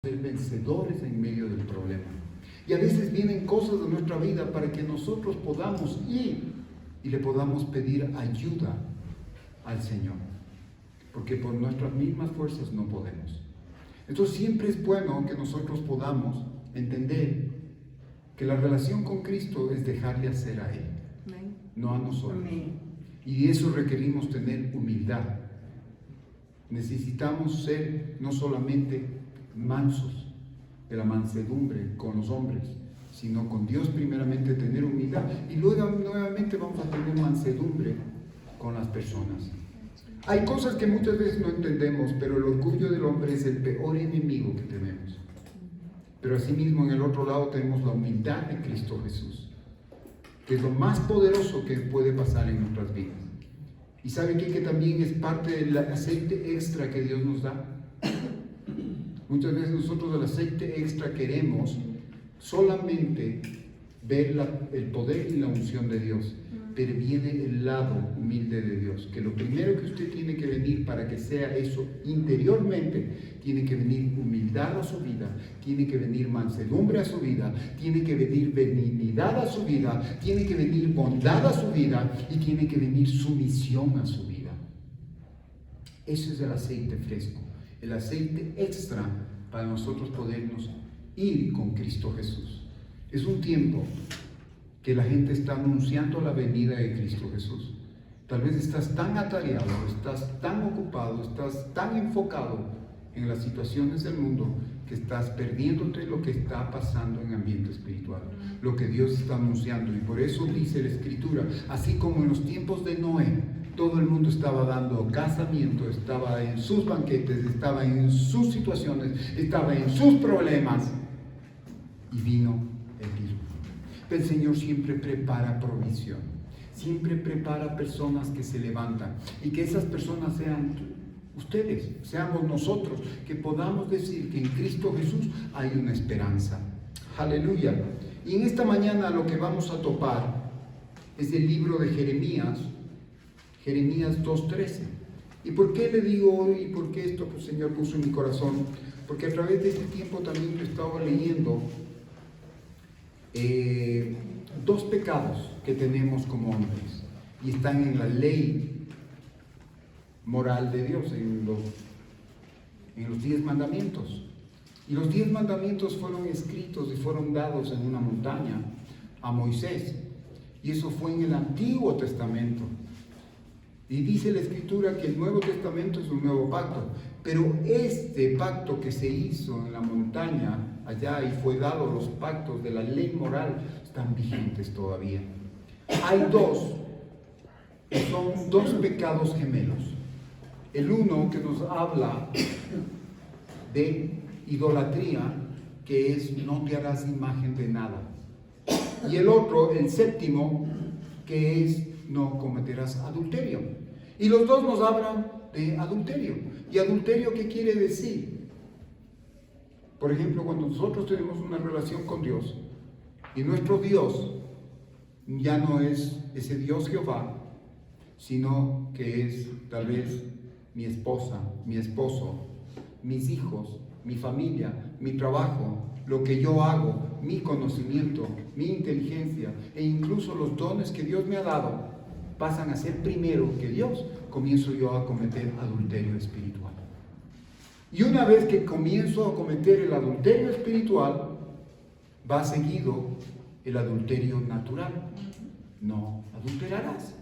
ser vencedores en medio del problema. Y a veces vienen cosas de nuestra vida para que nosotros podamos ir y le podamos pedir ayuda al Señor, porque por nuestras mismas fuerzas no podemos. Entonces siempre es bueno que nosotros podamos entender que la relación con Cristo es dejarle hacer a Él, Amén. no a nosotros. Amén. Y de eso requerimos tener humildad. Necesitamos ser no solamente mansos, de la mansedumbre con los hombres, sino con Dios primeramente tener humildad, y luego nuevamente vamos a tener mansedumbre con las personas. Hay cosas que muchas veces no entendemos, pero el orgullo del hombre es el peor enemigo que tenemos. Pero asimismo en el otro lado tenemos la humildad de Cristo Jesús, que es lo más poderoso que puede pasar en nuestras vidas. ¿Y sabe qué? Que también es parte del aceite extra que Dios nos da. Muchas veces nosotros del aceite extra queremos solamente ver el poder y la unción de Dios, pero viene el lado humilde de Dios, que lo primero que usted tiene que venir para que sea eso interiormente, tiene que venir humildad a su vida, tiene que venir mansedumbre a su vida, tiene que venir benignidad a su vida, tiene que venir bondad a su vida y tiene que venir sumisión a su vida. Eso es el aceite fresco, el aceite extra para nosotros podernos ir con Cristo Jesús. Es un tiempo que la gente está anunciando la venida de Cristo Jesús. Tal vez estás tan atareado, estás tan ocupado, estás tan enfocado en las situaciones del mundo que estás perdiéndote lo que está pasando en el ambiente espiritual, lo que Dios está anunciando. Y por eso dice la Escritura, así como en los tiempos de Noé, todo el mundo estaba dando casamiento, estaba en sus banquetes, estaba en sus situaciones, estaba en sus problemas, y vino el diluvio. El Señor siempre prepara provisión, siempre prepara personas que se levantan, y que esas personas sean ustedes, seamos nosotros, que podamos decir que en Cristo Jesús hay una esperanza. Aleluya. Y en esta mañana lo que vamos a topar es el libro de Jeremías 2:13. ¿Y por qué le digo hoy? ¿Y por qué esto el Señor puso en mi corazón? Porque a través de este tiempo también yo estaba leyendo dos pecados que tenemos como hombres y están en la ley moral de Dios, en los 10 mandamientos. Y los 10 mandamientos fueron escritos y fueron dados en una montaña a Moisés, y eso fue en el Antiguo Testamento. Y dice la Escritura que el Nuevo Testamento es un nuevo pacto, pero este pacto que se hizo en la montaña allá y fue dado, los pactos de la ley moral, están vigentes todavía. Hay dos, son dos pecados gemelos. El uno que nos habla de idolatría, que es no te harás imagen de nada. Y el otro, el séptimo, que es no cometerás adulterio. Y los dos nos hablan de adulterio. ¿Y adulterio qué quiere decir? Por ejemplo, cuando nosotros tenemos una relación con Dios y nuestro Dios ya no es ese Dios Jehová, sino que es tal vez mi esposa, mi esposo, mis hijos, mi familia, mi trabajo, lo que yo hago, mi conocimiento, mi inteligencia e incluso los dones que Dios me ha dado pasan a ser primero que Dios, comienzo yo a cometer adulterio espiritual. Y una vez que comienzo a cometer el adulterio espiritual, va seguido el adulterio natural. No adulterarás.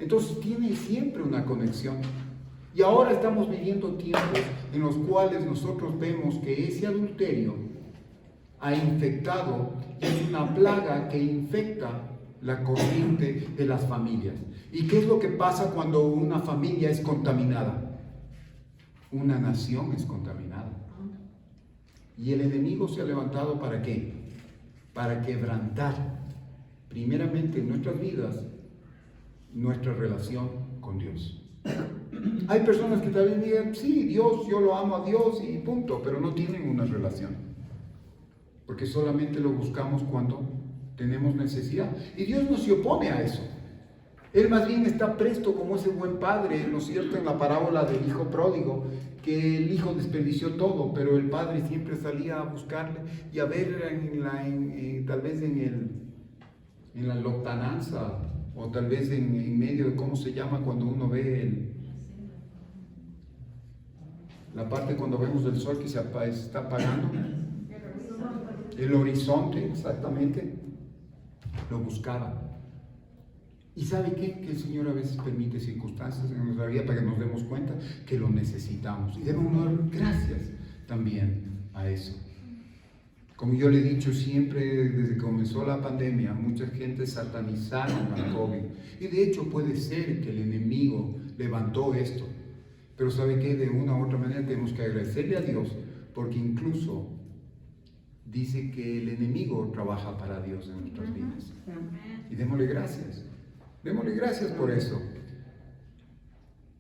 Entonces tiene siempre una conexión. Y ahora estamos viviendo tiempos en los cuales nosotros vemos que ese adulterio ha infectado, es una plaga que infecta la corriente de las familias. ¿Y qué es lo que pasa cuando una familia es contaminada? Una nación es contaminada. Y el enemigo se ha levantado ¿para qué? Para quebrantar primeramente en nuestras vidas nuestra relación con Dios. Hay personas que tal vez digan, sí, Dios, yo lo amo a Dios y punto, pero no tienen una relación, porque solamente lo buscamos cuando tenemos necesidad. Y Dios no se opone a eso. Él más bien está presto como ese buen padre, ¿no es cierto?, en la parábola del hijo pródigo, que el hijo desperdició todo, pero el padre siempre salía a buscarle y a ver tal vez en la lontananza, o tal vez en medio de cómo se llama cuando uno ve la parte cuando vemos el sol que se está apagando, el horizonte, exactamente, lo buscaba. ¿Y sabe qué? Que el Señor a veces permite circunstancias en nuestra vida para que nos demos cuenta que lo necesitamos. Y debemos dar gracias también a eso. Como yo le he dicho siempre, desde que comenzó la pandemia, mucha gente satanizaron al COVID. Y de hecho puede ser que el enemigo levantó esto. Pero ¿sabe qué? De una u otra manera tenemos que agradecerle a Dios, porque incluso dice que el enemigo trabaja para Dios en nuestras vidas. Y démosle gracias. Démosle gracias por eso.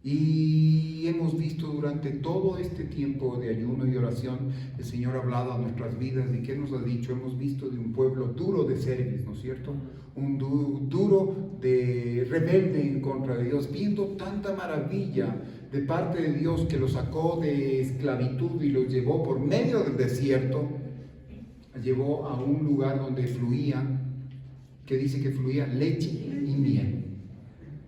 Y hemos visto durante todo este tiempo de ayuno y oración, el Señor ha hablado a nuestras vidas. ¿Y qué nos ha dicho? Hemos visto de un pueblo duro de cerviz, ¿no es cierto? Un duro de rebelde en contra de Dios, viendo tanta maravilla de parte de Dios que los sacó de esclavitud y los llevó por medio del desierto, llevó a un lugar donde fluía, que dice que fluía leche y miel.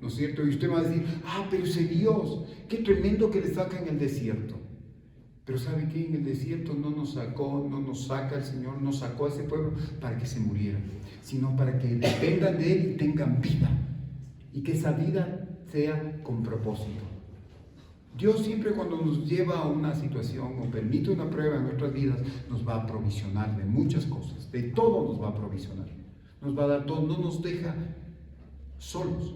¿No es cierto? Y usted va a decir, pero ese Dios, qué tremendo que le saca en el desierto. Pero ¿sabe qué? En el desierto no nos saca el Señor, nos sacó a ese pueblo para que se murieran, sino para que dependan de Él y tengan vida. Y que esa vida sea con propósito. Dios siempre cuando nos lleva a una situación o permite una prueba en nuestras vidas, nos va a provisionar de muchas cosas, de todo nos va a provisionar. Nos va a dar todo, no nos deja solos.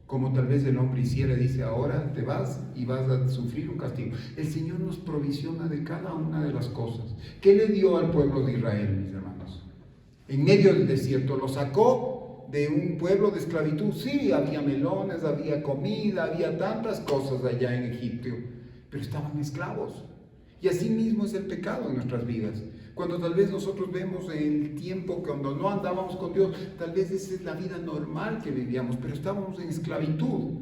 Como tal vez el hombre hiciera, dice, ahora te vas y vas a sufrir un castigo. El Señor nos provisiona de cada una de las cosas. ¿Qué le dio al pueblo de Israel, mis hermanos? En medio del desierto, lo sacó de un pueblo de esclavitud. Sí, había melones, había comida, había tantas cosas allá en Egipto, pero estaban esclavos. Y así mismo es el pecado en nuestras vidas. Cuando tal vez nosotros vemos el tiempo cuando no andábamos con Dios, tal vez esa es la vida normal que vivíamos, pero estábamos en esclavitud.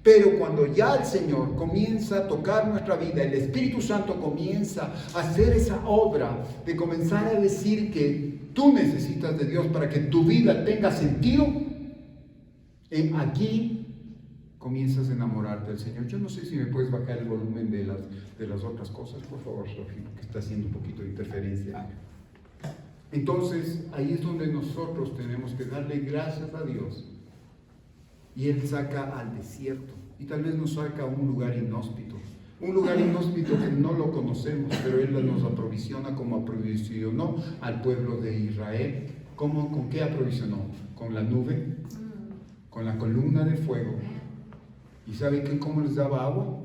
Pero cuando ya el Señor comienza a tocar nuestra vida, el Espíritu Santo comienza a hacer esa obra de comenzar a decir que tú necesitas de Dios para que tu vida tenga sentido, aquí comienzas a enamorarte del Señor. Yo no sé si me puedes bajar el volumen de las otras cosas, por favor, Sofía, que está haciendo un poquito de interferencia. Entonces, ahí es donde nosotros tenemos que darle gracias a Dios. Y Él saca al desierto, y tal vez nos saca a un lugar inhóspito que no lo conocemos, pero Él nos aprovisiona como aprovisionó al pueblo de Israel. ¿Con qué aprovisionó? Con la nube, con la columna de fuego. ¿Y sabe cómo les daba agua?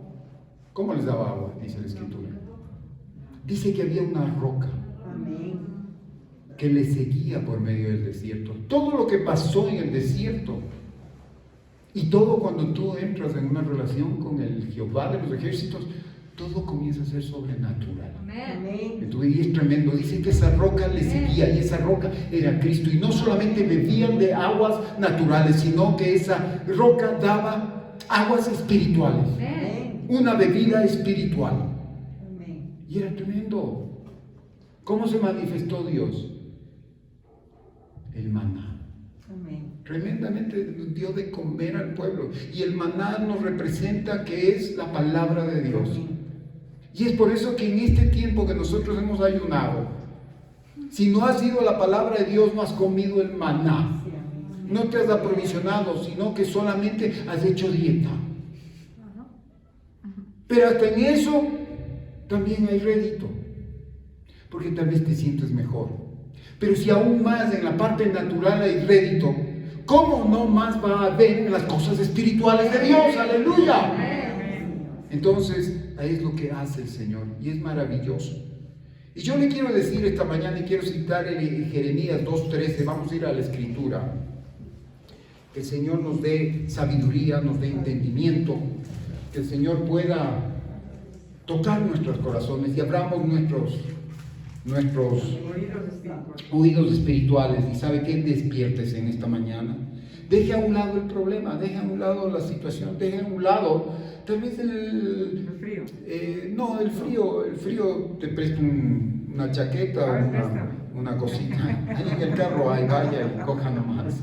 ¿Cómo les daba agua? Dice la Escritura. Dice que había una roca que les seguía por medio del desierto. Todo lo que pasó en el desierto y todo cuando tú entras en una relación con el Jehová de los ejércitos, todo comienza a ser sobrenatural. Entonces, y es tremendo. Dice que esa roca les seguía y esa roca era Cristo. Y no solamente bebían de aguas naturales, sino que esa roca daba aguas espirituales, una bebida espiritual. Y era tremendo. ¿Cómo se manifestó Dios? El maná. Tremendamente dio de comer al pueblo. Y el maná nos representa que es la palabra de Dios. Y es por eso que en este tiempo que nosotros hemos ayunado, si no ha sido la palabra de Dios, no has comido el maná. No te has aprovisionado, sino que solamente has hecho dieta. Pero hasta en eso también hay rédito, porque tal vez te sientes mejor. Pero si aún más en la parte natural hay rédito, ¿cómo no más va a haber en las cosas espirituales de Dios? ¡Aleluya! Entonces, ahí es lo que hace el Señor, y es maravilloso. Y yo le quiero decir esta mañana, y quiero citar en Jeremías 2:13, vamos a ir a la Escritura. Que el Señor nos dé sabiduría, nos dé entendimiento, que el Señor pueda tocar nuestros corazones y abramos nuestros oídos espirituales. Y sabe que despiértese en esta mañana, Deje a un lado el problema, deje a un lado la situación, deje a un lado tal vez el frío. No, el frío te presta una chaqueta, una cosita. Ahí en el carro hay, vaya y coja nomás.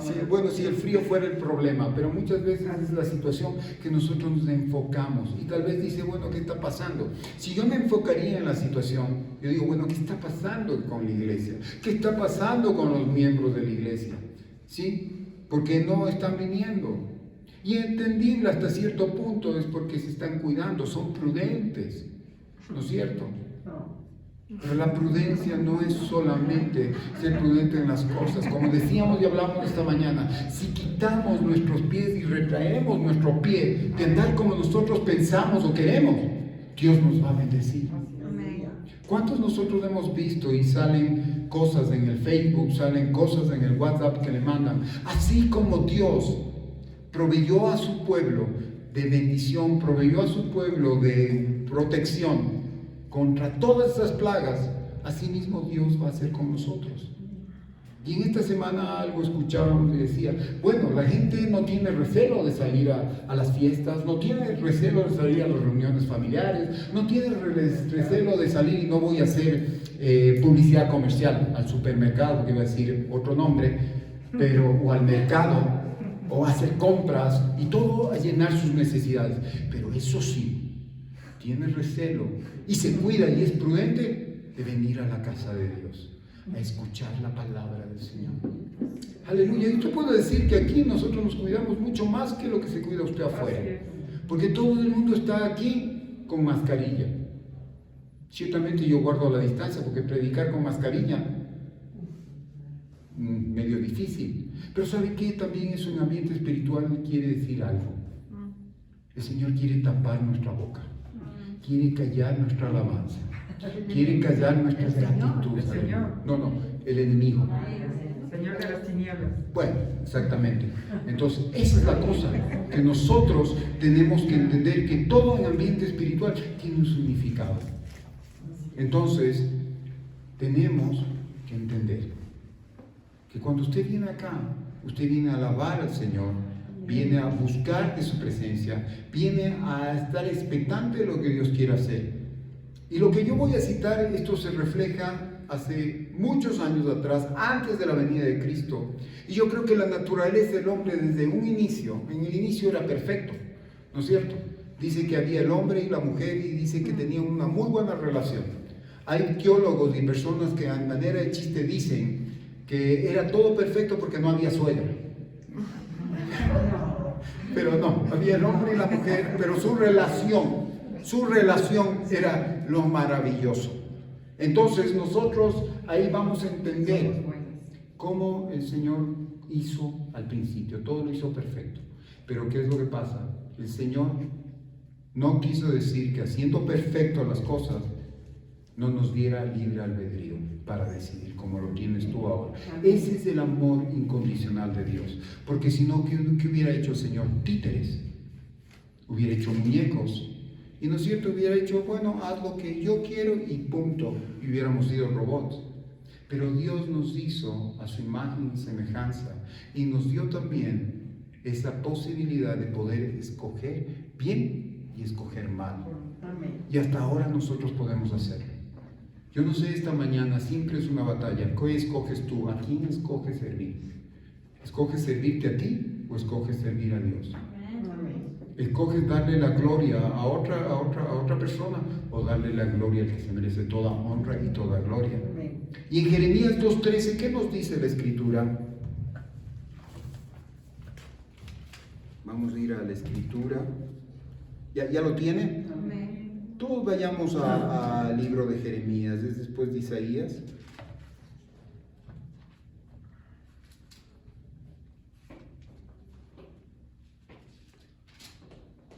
Sí, bueno, si el frío fuera el problema, pero muchas veces es la situación que nosotros nos enfocamos y tal vez dice, bueno, ¿qué está pasando? Si yo me enfocaría en la situación, yo digo, bueno, ¿qué está pasando con la iglesia? ¿Qué está pasando con los miembros de la iglesia? ¿Sí? Porque no están viniendo. Y entendible hasta cierto punto es porque se están cuidando, son prudentes, ¿no es cierto? Pero la prudencia no es solamente ser prudente en las cosas. Como decíamos y hablamos esta mañana, si quitamos nuestros pies y retraemos nuestro pie de andar como nosotros pensamos o queremos, Dios nos va a bendecir. ¿Cuántos nosotros hemos visto y salen cosas en el Facebook, salen cosas en el WhatsApp que le mandan? Así como Dios proveyó a su pueblo de bendición, proveyó a su pueblo de protección contra todas esas plagas, así mismo Dios va a hacer con nosotros. Y en esta semana algo escuchábamos y decía, bueno, la gente no tiene recelo de salir a las fiestas, no tiene recelo de salir a las reuniones familiares, no tiene recelo de salir, y no voy a hacer publicidad comercial al supermercado, que iba a decir otro nombre, pero, o al mercado, o a hacer compras y todo a llenar sus necesidades. Pero eso sí, tiene recelo y se cuida y es prudente de venir a la casa de Dios, a escuchar la palabra del Señor. Aleluya. Y yo puedo decir que aquí nosotros nos cuidamos mucho más que lo que se cuida usted afuera, porque todo el mundo está aquí con mascarilla. Ciertamente yo guardo la distancia porque predicar con mascarilla medio difícil, pero ¿sabe qué? También es un ambiente espiritual, quiere decir algo. El Señor quiere tapar nuestra boca, quiere callar nuestra alabanza, quiere callar nuestra gratitud. No, el enemigo. Señor de las tinieblas. Bueno, exactamente. Entonces, esa es la cosa, que nosotros tenemos que entender que todo en ambiente espiritual tiene un significado. Entonces, tenemos que entender que cuando usted viene acá, usted viene a alabar al Señor, viene a buscar de su presencia, viene a estar expectante de lo que Dios quiere hacer. Y lo que yo voy a citar, esto se refleja hace muchos años atrás, antes de la venida de Cristo. Y yo creo que la naturaleza del hombre desde un inicio, en el inicio era perfecto, ¿no es cierto? Dice que había el hombre y la mujer y dice que tenían una muy buena relación. Hay teólogos y personas que a manera de chiste dicen que era todo perfecto porque no había suegra. Pero no, había el hombre y la mujer, pero su relación era lo maravilloso. Entonces nosotros ahí vamos a entender cómo el Señor hizo al principio, todo lo hizo perfecto. Pero ¿qué es lo que pasa? El Señor no quiso decir que haciendo perfecto las cosas no nos diera libre albedrío para decidir como lo tienes tú ahora. Ese es el amor incondicional de Dios. Porque si no, ¿qué hubiera hecho el Señor? Títeres. Hubiera hecho muñecos. Y no es cierto, hubiera hecho, bueno, haz lo que yo quiero y punto. Y hubiéramos sido robots. Pero Dios nos hizo a su imagen y semejanza. Y nos dio también esa posibilidad de poder escoger bien y escoger mal. Y hasta ahora nosotros podemos hacerlo. Yo no sé, esta mañana siempre es una batalla. ¿Qué escoges tú? ¿A quién escoges servir? ¿Escoges servirte a ti o escoges servir a Dios? ¿Escoges darle la gloria a otra persona o darle la gloria al que se merece toda honra y toda gloria? Y en Jeremías 2:13, ¿qué nos dice la Escritura? Vamos a ir a la Escritura. ¿Ya lo tiene? Amén. Todos vayamos al libro de Jeremías, es después de Isaías.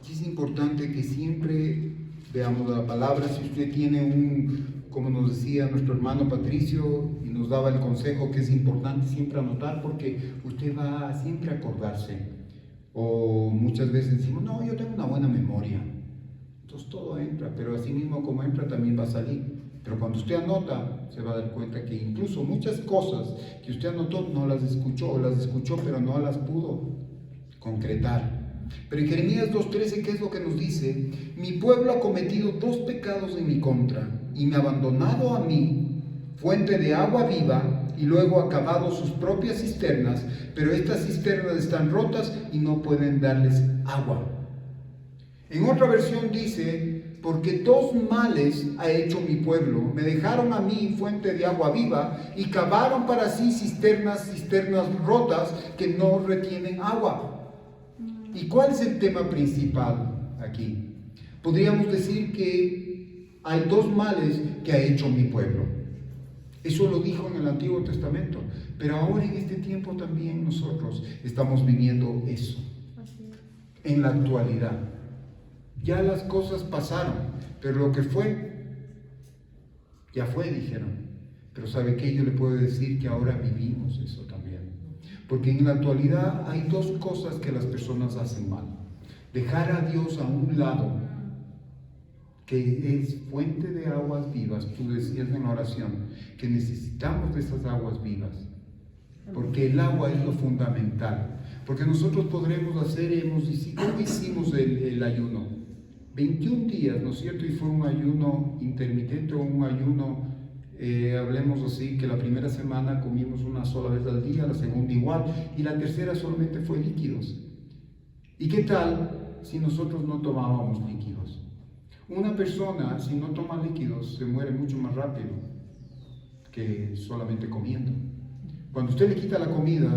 Y es importante que siempre veamos la palabra. Si usted tiene como nos decía nuestro hermano Patricio, y nos daba el consejo que es importante siempre anotar, porque usted va a siempre acordarse. O muchas veces decimos, no, yo tengo una buena memoria. Entonces todo entra, pero así mismo como entra también va a salir. Pero cuando usted anota, se va a dar cuenta que incluso muchas cosas que usted anotó no las escuchó, o las escuchó pero no las pudo concretar. Pero en Jeremías 2:13, ¿qué es lo que nos dice? Mi pueblo ha cometido 2 pecados en mi contra y me ha abandonado a mí, fuente de agua viva, y luego ha cavado sus propias cisternas, pero estas cisternas están rotas y no pueden darles agua. En otra versión dice, porque 2 males ha hecho mi pueblo, me dejaron a mí fuente de agua viva y cavaron para sí cisternas rotas que no retienen agua. ¿Y cuál es el tema principal aquí? Podríamos decir que hay 2 males que ha hecho mi pueblo. Eso lo dijo en el Antiguo Testamento, pero ahora en este tiempo también nosotros estamos viviendo eso. En la actualidad. Ya las cosas pasaron, pero lo que fue, ya fue, dijeron. Pero ¿sabe qué? Yo le puedo decir que ahora vivimos eso también. Porque en la actualidad hay 2 cosas que las personas hacen mal. Dejar a Dios a un lado, que es fuente de aguas vivas. Tú decías en la oración que necesitamos de esas aguas vivas, porque el agua es lo fundamental. Porque nosotros podremos hacer, ¿cómo hicimos el ayuno? 21 días, ¿no es cierto? Y fue un ayuno intermitente o un ayuno, hablemos así, que la primera semana comimos una sola vez al día, la segunda igual, y la tercera solamente fue líquidos. ¿Y qué tal si nosotros no tomábamos líquidos? Una persona, si no toma líquidos, se muere mucho más rápido que solamente comiendo. Cuando usted le quita la comida,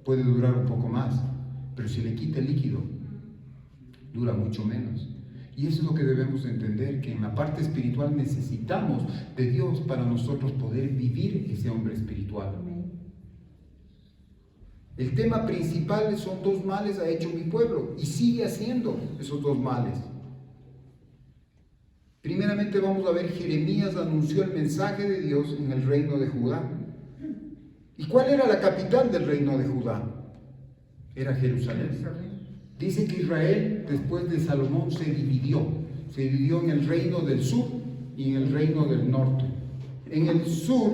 puede durar un poco más, pero si le quita el líquido, dura mucho menos. Y eso es lo que debemos entender, que en la parte espiritual necesitamos de Dios para nosotros poder vivir ese hombre espiritual. El tema principal son 2 males ha hecho mi pueblo y sigue haciendo esos 2 males. Primeramente vamos a ver, Jeremías anunció el mensaje de Dios en el reino de Judá. ¿Y cuál era la capital del reino de Judá? Era Jerusalén. Dice que Israel, después de Salomón, se dividió en el reino del sur y en el reino del norte. En el sur,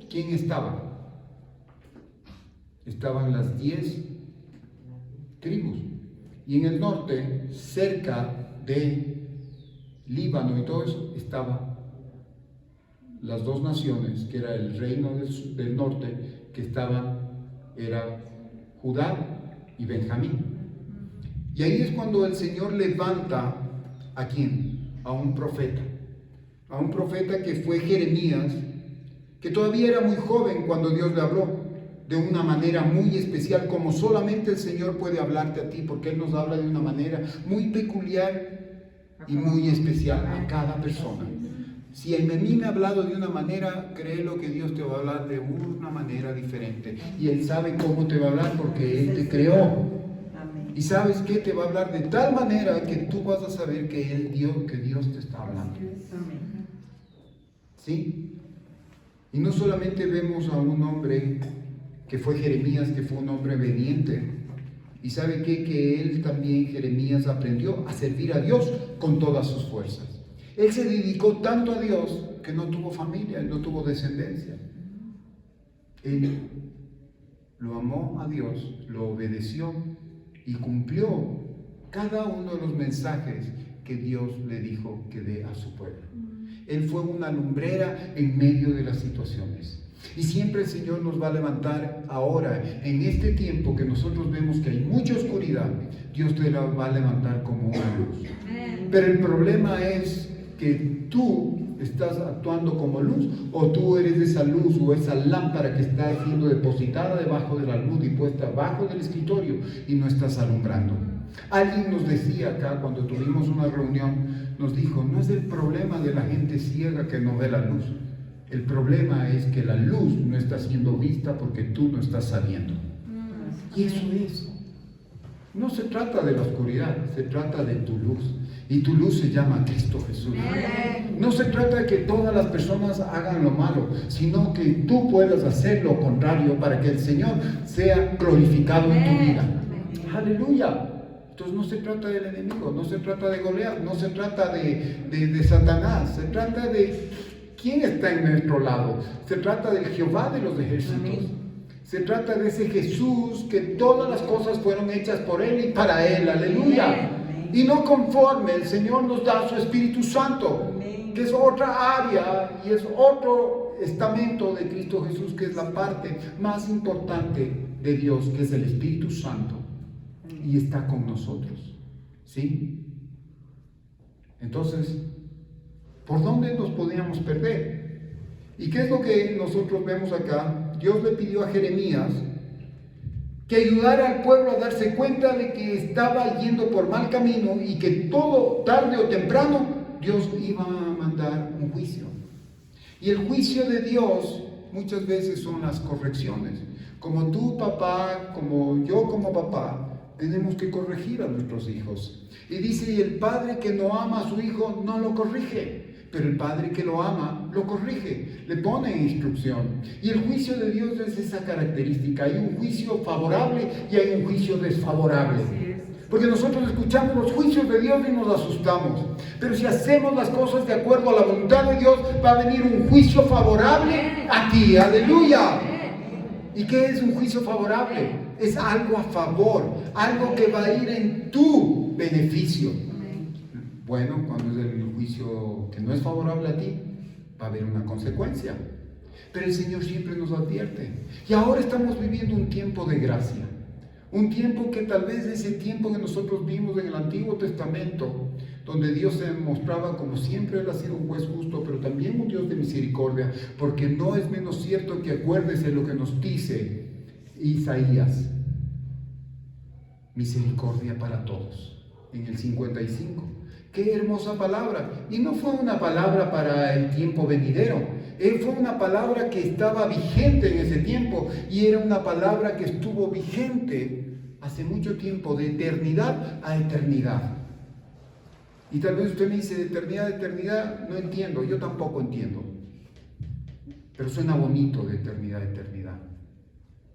¿quién estaba? Estaban las 10 tribus. Y en el norte, cerca de Líbano y todo eso, estaban las 2 naciones, que era el reino del norte, que era Judá y Benjamín. Y ahí es cuando el Señor levanta, ¿a quién? A un profeta que fue Jeremías, que todavía era muy joven cuando Dios le habló, de una manera muy especial, como solamente el Señor puede hablarte a ti, porque Él nos habla de una manera muy peculiar y muy especial a cada persona. Si a mí me ha hablado de una manera, créelo que Dios te va a hablar de una manera diferente. Y Él sabe cómo te va a hablar porque Él te creó. Y sabes que te va a hablar de tal manera que tú vas a saber que Dios te está hablando. ¿Sí? Y no solamente vemos a un hombre que fue Jeremías, que fue un hombre obediente. Y sabe que él también, Jeremías, aprendió a servir a Dios con todas sus fuerzas. Él se dedicó tanto a Dios que no tuvo familia, no tuvo descendencia. Él lo amó a Dios, lo obedeció y cumplió cada uno de los mensajes que Dios le dijo que dé a su pueblo. Él fue una lumbrera en medio de las situaciones. Y siempre el Señor nos va a levantar ahora, en este tiempo que nosotros vemos que hay mucha oscuridad, Dios te la va a levantar como una luz. Pero el problema es que tú estás actuando como luz, o tú eres esa luz o esa lámpara que está siendo depositada debajo de la luz y puesta abajo del escritorio y no estás alumbrando. Alguien nos decía acá cuando tuvimos una reunión, nos dijo, no es el problema de la gente ciega que no ve la luz. El problema es que la luz no está siendo vista porque tú no estás sabiendo. Y eso es. No se trata de la oscuridad, se trata de tu luz. Y tu luz se llama Cristo Jesús. No se trata de que todas las personas hagan lo malo, sino que tú puedas hacer lo contrario para que el Señor sea glorificado en tu vida. Aleluya. Entonces no se trata del enemigo, no se trata de Goliat, no se trata de Satanás, se trata de ¿quién está en nuestro lado? Se trata del Jehová de los ejércitos. Amén. Se trata de ese Jesús que todas las cosas fueron hechas por Él y para Él. Aleluya. Amén. Y no conforme, el Señor nos da su Espíritu Santo, Amén. que es otra área y es otro estamento de Cristo Jesús, que es la parte más importante de Dios, que es el Espíritu Santo. Y está con nosotros. ¿Sí? Entonces, ¿por dónde nos podíamos perder? ¿Y qué es lo que nosotros vemos acá? Dios le pidió a Jeremías que ayudara al pueblo a darse cuenta de que estaba yendo por mal camino y que todo, tarde o temprano, Dios iba a mandar un juicio. Y el juicio de Dios muchas veces son las correcciones. Como tú, papá, como yo como papá, tenemos que corregir a nuestros hijos. Y dice, y el padre que no ama a su hijo no lo corrige, pero el padre que lo ama lo corrige, le pone en instrucción. Y el juicio de Dios es esa característica. Hay un juicio favorable y hay un juicio desfavorable. Así es. Porque nosotros escuchamos los juicios de Dios y nos asustamos. Pero si hacemos las cosas de acuerdo a la voluntad de Dios, va a venir un juicio favorable a ti. Aleluya. ¿Y qué es un juicio favorable? Es algo a favor, algo que va a ir en tu beneficio. Bueno, cuando es el juicio que no es favorable a ti, va a haber una consecuencia. Pero el Señor siempre nos advierte. Y ahora estamos viviendo un tiempo de gracia. Un tiempo que tal vez ese tiempo que nosotros vimos en el Antiguo Testamento, donde Dios se mostraba como siempre Él ha sido un juez justo, pero también un Dios de misericordia, porque no es menos cierto que acuérdese lo que nos dice Isaías: misericordia para todos, en el 55. Qué hermosa palabra. Y no fue una palabra para el tiempo venidero, fue una palabra que estaba vigente en ese tiempo, y era una palabra que estuvo vigente hace mucho tiempo, de eternidad a eternidad. Y tal vez usted me dice, de eternidad a eternidad, no entiendo, yo tampoco entiendo, pero suena bonito, de eternidad a eternidad.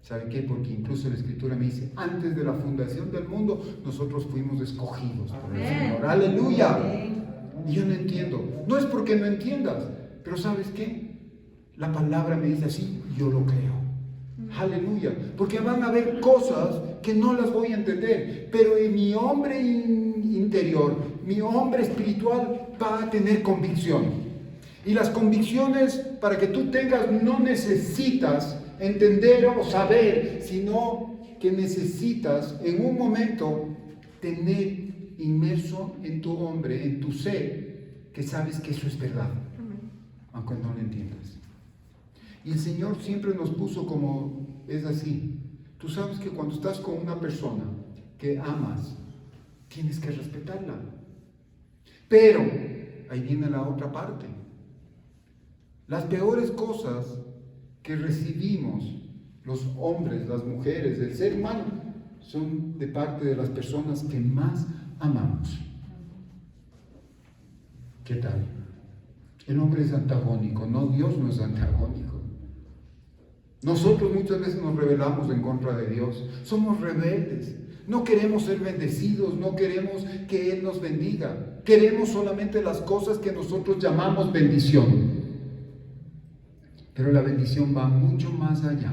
¿Sabe qué? Porque incluso la Escritura me dice, antes de la fundación del mundo, nosotros fuimos escogidos por el Señor. ¡Aleluya! Y yo no entiendo. No es porque no entiendas, pero ¿sabes qué? La palabra me dice así, yo lo creo. ¡Aleluya! Porque van a haber cosas que no las voy a entender, pero en mi hombre interior, mi hombre espiritual va a tener convicción. Y las convicciones, para que tú tengas, no necesitas entender o saber, sino que necesitas en un momento tener inmerso en tu hombre, en tu ser, que sabes que eso es verdad, aunque no lo entiendas. Y el Señor siempre nos puso como es así. Tú sabes que cuando estás con una persona que amas, tienes que respetarla. Pero ahí viene la otra parte. Las peores cosas que recibimos los hombres, las mujeres, el ser humano, son de parte de las personas que más amamos. ¿Qué tal? El hombre es antagónico, no, Dios no es antagónico. Nosotros muchas veces nos rebelamos en contra de Dios, somos rebeldes, no queremos ser bendecidos, no queremos que Él nos bendiga, queremos solamente las cosas que nosotros llamamos bendición. Pero la bendición va mucho más allá,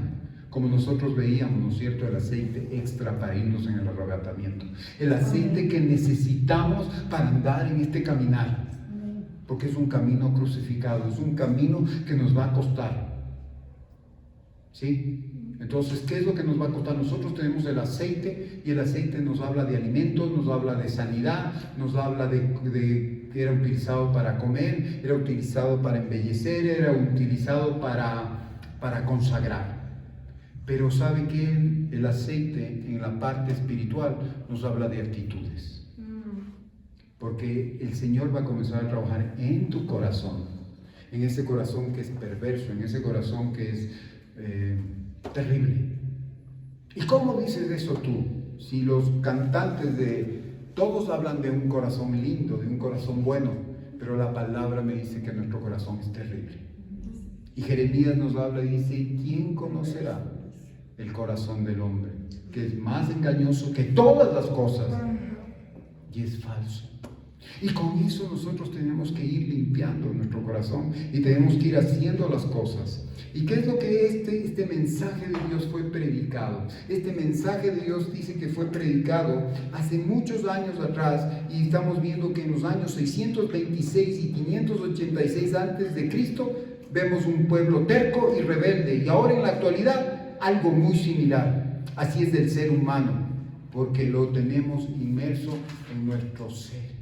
como nosotros veíamos, ¿no es cierto?, el aceite extra para irnos en el arrebatamiento, el aceite que necesitamos para andar en este caminar, porque es un camino crucificado, es un camino que nos va a costar, ¿sí? Entonces, ¿qué es lo que nos va a costar? Nosotros tenemos el aceite, y el aceite nos habla de alimentos, nos habla de sanidad, nos habla de que era utilizado para comer, era utilizado para embellecer, era utilizado para consagrar. Pero ¿sabe qué? El aceite en la parte espiritual nos habla de actitudes. Porque el Señor va a comenzar a trabajar en tu corazón, en ese corazón que es perverso, en ese corazón que es terrible. ¿Y cómo dices eso tú? Si los cantantes todos hablan de un corazón lindo, de un corazón bueno, pero la palabra me dice que nuestro corazón es terrible. Y Jeremías nos habla y dice, ¿quién conocerá el corazón del hombre? Que es más engañoso que todas las cosas y es falso. Y con eso nosotros tenemos que ir limpiando nuestro corazón y tenemos que ir haciendo las cosas. ¿Y qué es lo que este mensaje de Dios fue predicado? Este mensaje de Dios dice que fue predicado hace muchos años atrás, y estamos viendo que en los años 626 y 586 antes de Cristo vemos un pueblo terco y rebelde, y ahora en la actualidad algo muy similar. Así es del ser humano, porque lo tenemos inmerso en nuestro ser.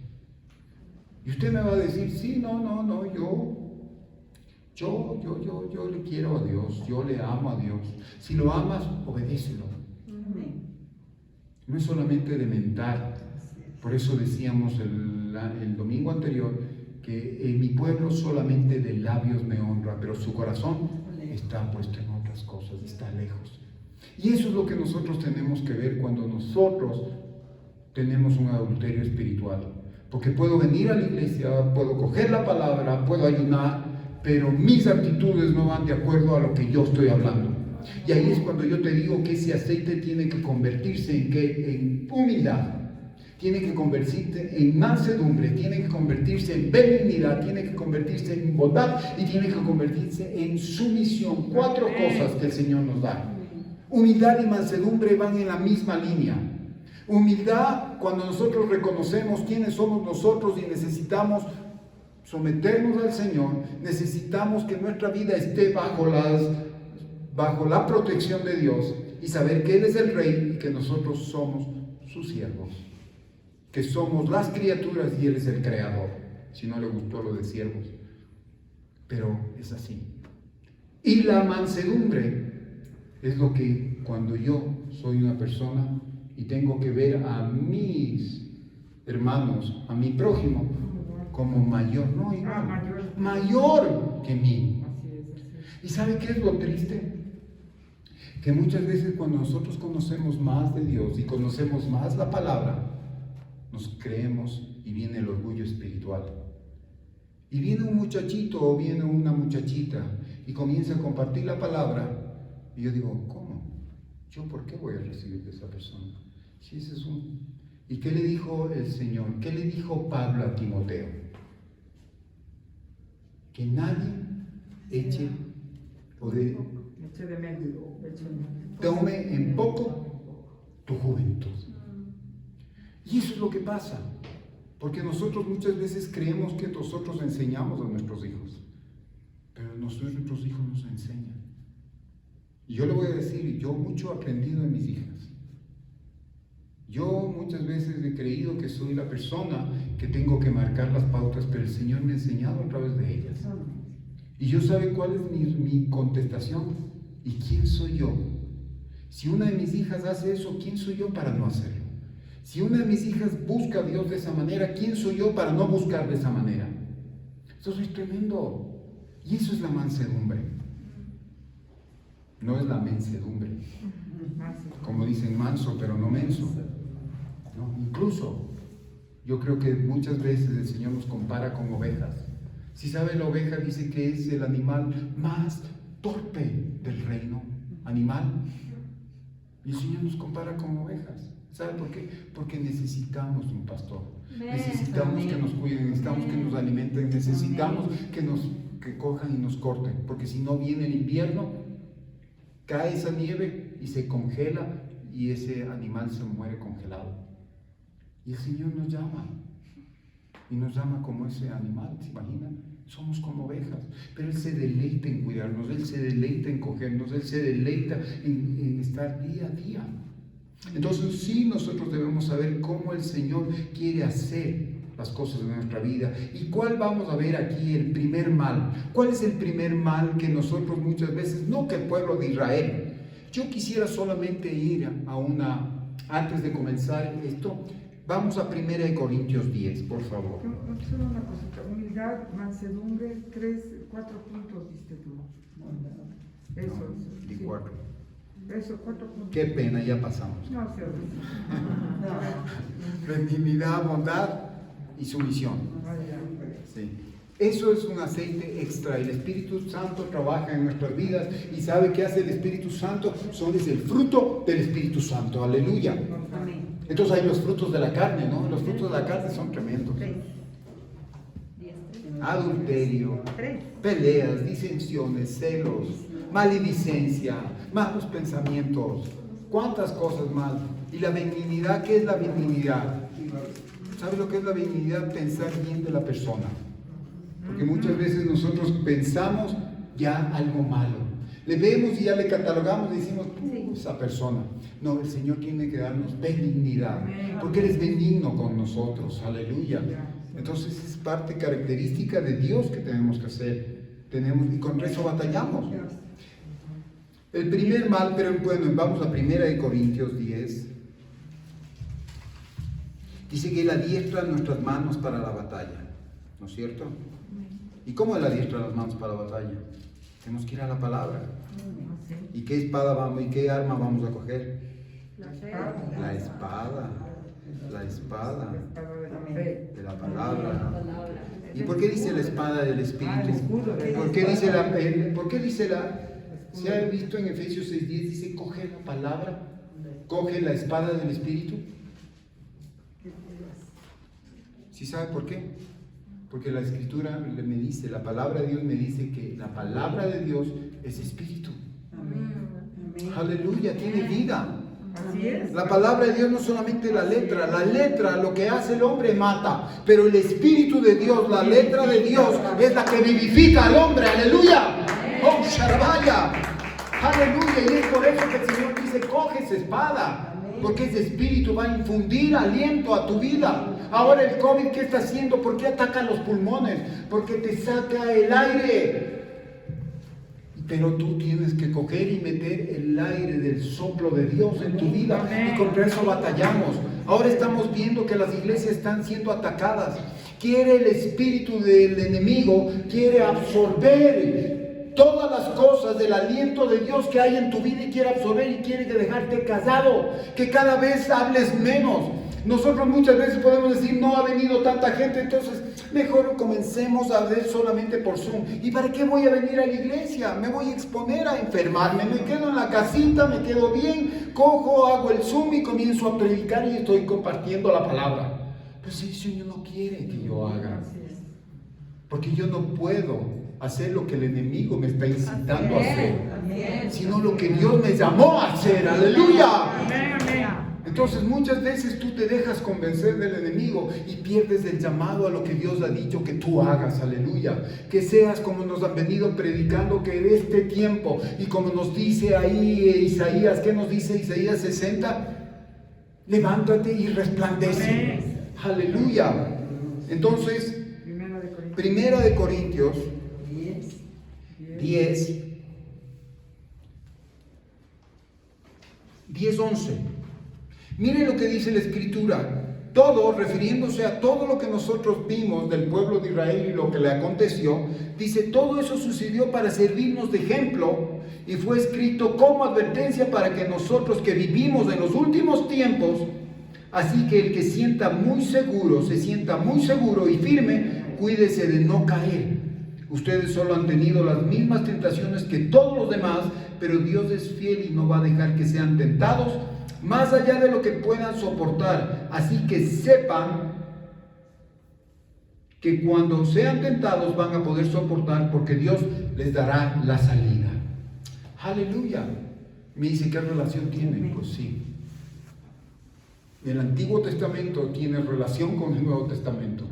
Y usted me va a decir, sí, no, yo le quiero a Dios, yo le amo a Dios. Si lo amas, obedécelo. No es solamente de mentar. Por eso decíamos el domingo anterior que mi pueblo solamente de labios me honra, pero su corazón está puesto en otras cosas, está lejos. Y eso es lo que nosotros tenemos que ver cuando nosotros tenemos un adulterio espiritual. Porque puedo venir a la iglesia, puedo coger la palabra, puedo ayunar, pero mis actitudes no van de acuerdo a lo que yo estoy hablando. Y ahí es cuando yo te digo que ese aceite tiene que convertirse en humildad, tiene que convertirse en mansedumbre, tiene que convertirse en benignidad, tiene que convertirse en bondad y tiene que convertirse en sumisión. 4 cosas que el Señor nos da. Humildad y mansedumbre van en la misma línea. Humildad, cuando nosotros reconocemos quiénes somos nosotros y necesitamos someternos al Señor, necesitamos que nuestra vida esté bajo la protección de Dios y saber que Él es el Rey y que nosotros somos sus siervos, que somos las criaturas y Él es el Creador. Si no le gustó lo de siervos, pero es así. Y la mansedumbre es lo que cuando yo soy una persona y tengo que ver a mis hermanos, a mi prójimo, como mayor, no igual, mayor que mí. ¿Y sabe qué es lo triste? Que muchas veces cuando nosotros conocemos más de Dios y conocemos más la palabra, nos creemos y viene el orgullo espiritual. Y viene un muchachito o viene una muchachita y comienza a compartir la palabra y yo digo, ¿cómo? ¿Yo por qué voy a recibir de esa persona? Si ese es un... ¿Y qué le dijo el Señor? ¿Qué le dijo Pablo a Timoteo? Que nadie eche o tome en poco tu juventud. Y eso es lo que pasa, porque nosotros muchas veces creemos que nosotros enseñamos a nuestros hijos, pero nuestros hijos nos enseñan. Y yo le voy a decir, yo mucho he aprendido de mis hijas. Yo muchas veces he creído que soy la persona que tengo que marcar las pautas, pero el Señor me ha enseñado a través de ellas. Y yo sabe cuál es mi contestación y quién soy yo. Si una de mis hijas hace eso, ¿quién soy yo para no hacerlo? Si una de mis hijas busca a Dios de esa manera, ¿quién soy yo para no buscar de esa manera? Eso es tremendo. Y eso es la mansedumbre. No es la mensedumbre. Como dicen, manso, pero no menso. ¿No? Incluso, yo creo que muchas veces el Señor nos compara con ovejas. Si sabe, la oveja dice que es el animal más torpe del reino animal. Y el Señor nos compara con ovejas. ¿Sabe por qué? Porque necesitamos un pastor. Necesitamos que nos cuiden, necesitamos que nos alimenten, necesitamos que cojan y nos corten. Porque si no viene el invierno, cae esa nieve y se congela y ese animal se muere congelado. Y el Señor nos llama. Y nos llama como ese animal, ¿se imaginan? Somos como ovejas, pero Él se deleita en cuidarnos, Él se deleita en cogernos, Él se deleita en estar día a día. Entonces sí, nosotros debemos saber cómo el Señor quiere hacer las cosas de nuestra vida. ¿Y cuál vamos a ver aquí? El primer mal. ¿Cuál es el primer mal que nosotros muchas veces, no que el pueblo de Israel? Yo quisiera solamente ir antes de comenzar esto, vamos a 1 Corintios 10, por favor. Solo una cosita, humildad, mansedumbre, 4 puntos diste tú. Eso. Y 4. Eso, 4 puntos. Qué pena, ya pasamos. No, se Benignidad, bondad y sumisión. Sí. Eso es un aceite extra. El Espíritu Santo trabaja en nuestras vidas y ¿sabe qué hace el Espíritu Santo? Es el fruto del Espíritu Santo. Aleluya. Entonces hay los frutos de la carne, ¿no? Los frutos de la carne son tremendos. adulterio, peleas, disensiones, celos, maledicencia, malos pensamientos. ¿Cuántas cosas mal? ¿Y la benignidad? ¿Qué es la benignidad? ¿Sabe lo que es la benignidad? Pensar bien de la persona. Porque muchas veces nosotros pensamos ya algo malo. Le vemos y ya le catalogamos y decimos, esa persona. No, el Señor tiene que darnos benignidad. Porque Él es benigno con nosotros. Aleluya. Entonces es parte característica de Dios que tenemos que hacer. Y con eso batallamos. El primer mal, pero bueno, vamos a 1 Corintios 10. Dice que Él adiestra nuestras manos para la batalla. ¿No es cierto? ¿Y cómo Él adiestra las manos para la batalla? Tenemos que ir a la palabra. ¿Y qué espada vamos y qué arma vamos a coger? La espada. La espada de la palabra. ¿Y por qué dice la espada del Espíritu? ¿Por qué dice se ha visto en Efesios 6:10, dice, coge la palabra, coge la espada del Espíritu? ¿Sí sabe por qué? Porque la Escritura me dice, la palabra de Dios me dice que la palabra de Dios es Espíritu. Aleluya, tiene vida. Así es. La palabra de Dios no solamente la letra, lo que hace el hombre mata, pero el Espíritu de Dios, la letra de Dios, es la que vivifica al hombre. Aleluya. Oh, Sharabaya. Aleluya. Y es por eso que el Señor dice, coge esa espada, porque ese Espíritu va a infundir aliento a tu vida. Ahora el COVID, ¿qué está haciendo? ¿Por qué ataca los pulmones? Porque te saca el aire. Pero tú tienes que coger y meter el aire del soplo de Dios en tu vida. Y contra eso batallamos. Ahora estamos viendo que las iglesias están siendo atacadas. Quiere el espíritu del enemigo, quiere absorber todas las cosas del aliento de Dios que hay en tu vida y quiere absorber y quiere dejarte callado, que cada vez hables menos. Nosotros muchas veces podemos decir, no ha venido tanta gente, entonces mejor comencemos a ver solamente por Zoom. ¿Y para qué voy a venir a la iglesia? Me voy a exponer a enfermarme, me quedo en la casita, me quedo bien, cojo, hago el Zoom y comienzo a predicar y estoy compartiendo la palabra. Pero si el Señor no quiere que yo haga, porque yo no puedo hacer lo que el enemigo me está incitando a hacer, sino lo que Dios me llamó a hacer. ¡Aleluya! Entonces muchas veces tú te dejas convencer del enemigo y pierdes el llamado a lo que Dios ha dicho que tú hagas, aleluya. Que seas como nos han venido predicando, que en este tiempo, y como nos dice ahí Isaías, ¿qué nos dice Isaías 60? Levántate y resplandece. Aleluya. Entonces, Primera de Corintios 10:11. Mire lo que dice la Escritura. Todo, refiriéndose a todo lo que nosotros vimos del pueblo de Israel y lo que le aconteció, dice, todo eso sucedió para servirnos de ejemplo y fue escrito como advertencia para que nosotros que vivimos en los últimos tiempos, así que el que se sienta muy seguro y firme, cuídese de no caer. Ustedes solo han tenido las mismas tentaciones que todos los demás, pero Dios es fiel y no va a dejar que sean tentados más allá de lo que puedan soportar. Así que sepan que cuando sean tentados van a poder soportar, porque Dios les dará la salida. Aleluya. Me dice, ¿qué relación tiene? Pues sí. El Antiguo Testamento tiene relación con el Nuevo Testamento.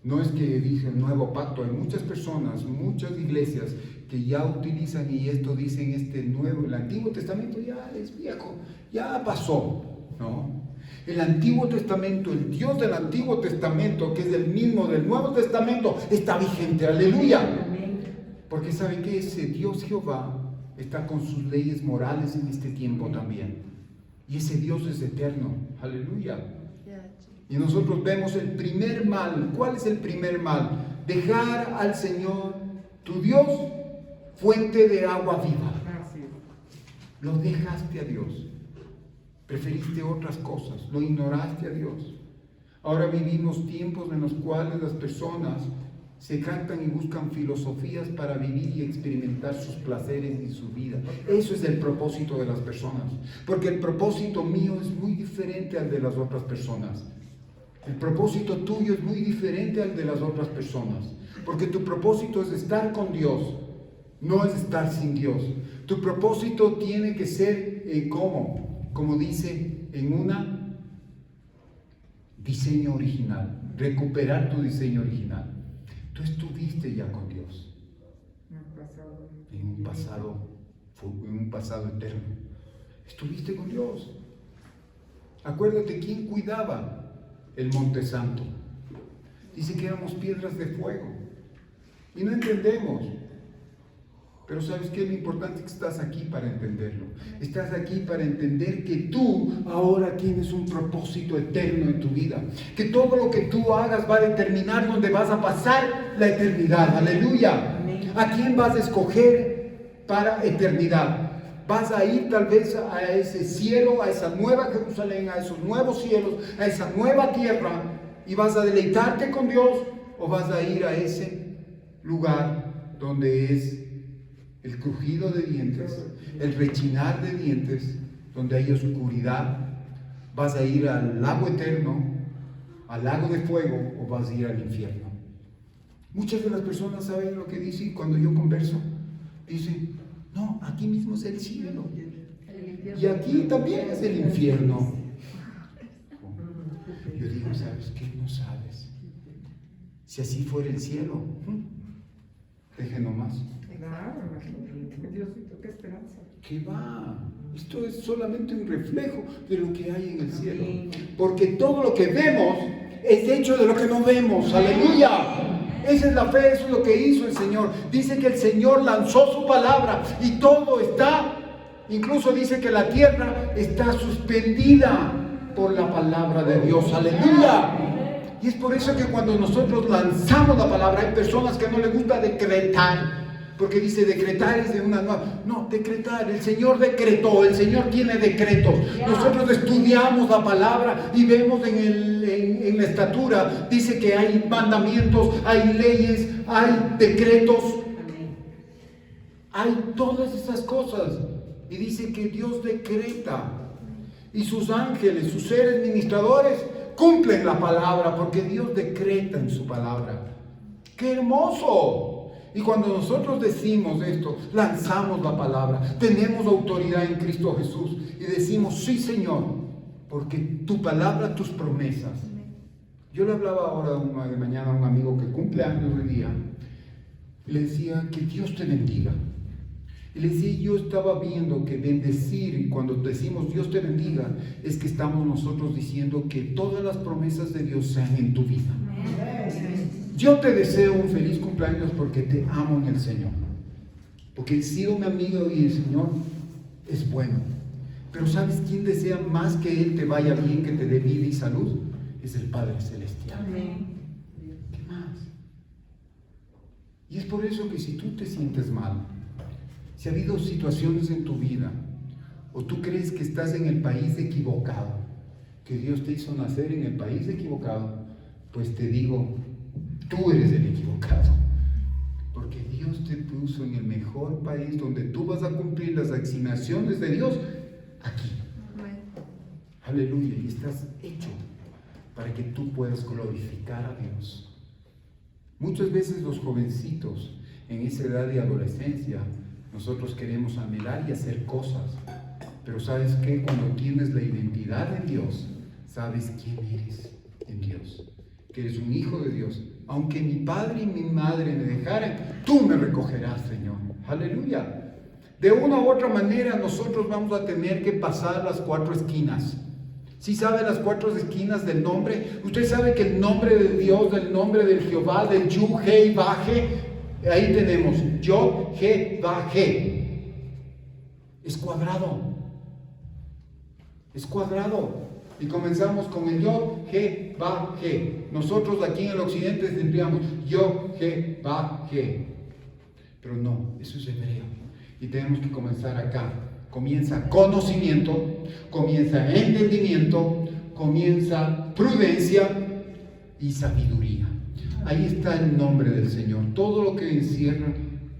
No es que dije el nuevo pacto. Hay muchas personas, muchas iglesias que ya utilizan y esto dicen el Antiguo Testamento ya es viejo, ya pasó, ¿no? El Antiguo Testamento, el Dios del Antiguo Testamento, que es el mismo del Nuevo Testamento, está vigente, aleluya. Porque ¿saben qué? Ese Dios Jehová está con sus leyes morales en este tiempo también. Y ese Dios es eterno, aleluya. Y nosotros vemos el primer mal. ¿Cuál es el primer mal? Dejar al Señor, tu Dios, fuente de agua viva. Lo dejaste a Dios. Preferiste otras cosas. Lo ignoraste a Dios. Ahora vivimos tiempos en los cuales las personas se jactan y buscan filosofías para vivir y experimentar sus placeres y su vida. Eso es el propósito de las personas. Porque el propósito mío es muy diferente al de las otras personas. El propósito tuyo es muy diferente al de las otras personas, porque tu propósito es estar con Dios, no es estar sin Dios. Tu propósito tiene que ser como dice en una diseño original, recuperar tu diseño original. Tú estuviste ya con Dios en un pasado eterno. Estuviste con Dios. Acuérdate quién cuidaba el Monte Santo. Dice que éramos piedras de fuego y no entendemos. Pero ¿sabes qué? Lo importante es que estás aquí para entenderlo. Estás aquí para entender que tú ahora tienes un propósito eterno en tu vida. Que todo lo que tú hagas va a determinar dónde vas a pasar la eternidad. ¡Aleluya! ¿A quién vas a escoger para eternidad? Vas a ir tal vez a ese cielo, a esa nueva Jerusalén, a esos nuevos cielos, a esa nueva tierra, y vas a deleitarte con Dios, o vas a ir a ese lugar donde es el crujido de dientes, el rechinar de dientes, donde hay oscuridad. ¿Vas a ir al lago eterno, al lago de fuego, o vas a ir al infierno? Muchas de las personas saben lo que dicen cuando yo converso. Dicen, no, aquí mismo es el cielo, y aquí también es el infierno. Yo digo, ¿sabes qué? No sabes. Si así fuera el cielo, deje nomás. Claro, Diosito, qué esperanza. ¿Qué va? Esto es solamente un reflejo de lo que hay en el cielo. Porque todo lo que vemos es hecho de lo que no vemos. ¡Aleluya! Esa es la fe, eso es lo que hizo el Señor. Dice que el Señor lanzó su palabra y todo está, incluso dice que la tierra está suspendida por la palabra de Dios. ¡Aleluya! Y es por eso que cuando nosotros lanzamos la palabra, hay personas que no les gusta decretar. Porque dice decretar es de una nueva. No, decretar, el Señor decretó, el Señor tiene decretos. Nosotros estudiamos la palabra y vemos en la estatura, dice que hay mandamientos, hay leyes, hay decretos, hay todas esas cosas. Y dice que Dios decreta y sus ángeles, sus seres ministradores cumplen la palabra, porque Dios decreta en su palabra. ¡Qué hermoso! Y cuando nosotros decimos esto, lanzamos la palabra, tenemos autoridad en Cristo Jesús y decimos, sí Señor, porque tu palabra, tus promesas. Yo le hablaba ahora de mañana a un amigo que cumple años hoy día, y le decía, que Dios te bendiga. Y le decía, yo estaba viendo que bendecir, y cuando decimos Dios te bendiga, es que estamos nosotros diciendo que todas las promesas de Dios sean en tu vida. Yo te deseo un feliz cumpleaños porque te amo en el Señor. Porque he sido mi amigo y el Señor es bueno. Pero ¿sabes quién desea más que Él te vaya bien, que te dé vida y salud? Es el Padre Celestial. Amén. ¿Qué más? Y es por eso que si tú te sientes mal, si ha habido situaciones en tu vida, o tú crees que estás en el país equivocado, que Dios te hizo nacer en el país equivocado, pues te digo, tú eres el equivocado, porque Dios te puso en el mejor país donde tú vas a cumplir las asignaciones de Dios, aquí. Aleluya, y estás hecho para que tú puedas glorificar a Dios. Muchas veces los jovencitos en esa edad de adolescencia, nosotros queremos anhelar y hacer cosas, pero ¿sabes qué? Cuando tienes la identidad en Dios, sabes quién eres en Dios, que eres un hijo de Dios. Aunque mi padre y mi madre me dejaran, tú me recogerás, Señor. Aleluya. De una u otra manera nosotros vamos a tener que pasar las 4 esquinas. ¿Sí sabe las 4 esquinas del nombre? Usted sabe que el nombre de Dios, el nombre del Jehová, del Yud, He y Vahe, ahí tenemos Yod, He, Vahe. Es cuadrado. Es cuadrado. Y comenzamos con el Yod, He, Vahe. Nosotros aquí en el occidente tendríamos Yod, He, Vahe. Pero no, eso es hebreo. Y tenemos que comenzar acá. Comienza conocimiento, comienza entendimiento, comienza prudencia y sabiduría. Ahí está el nombre del Señor. Todo lo que encierra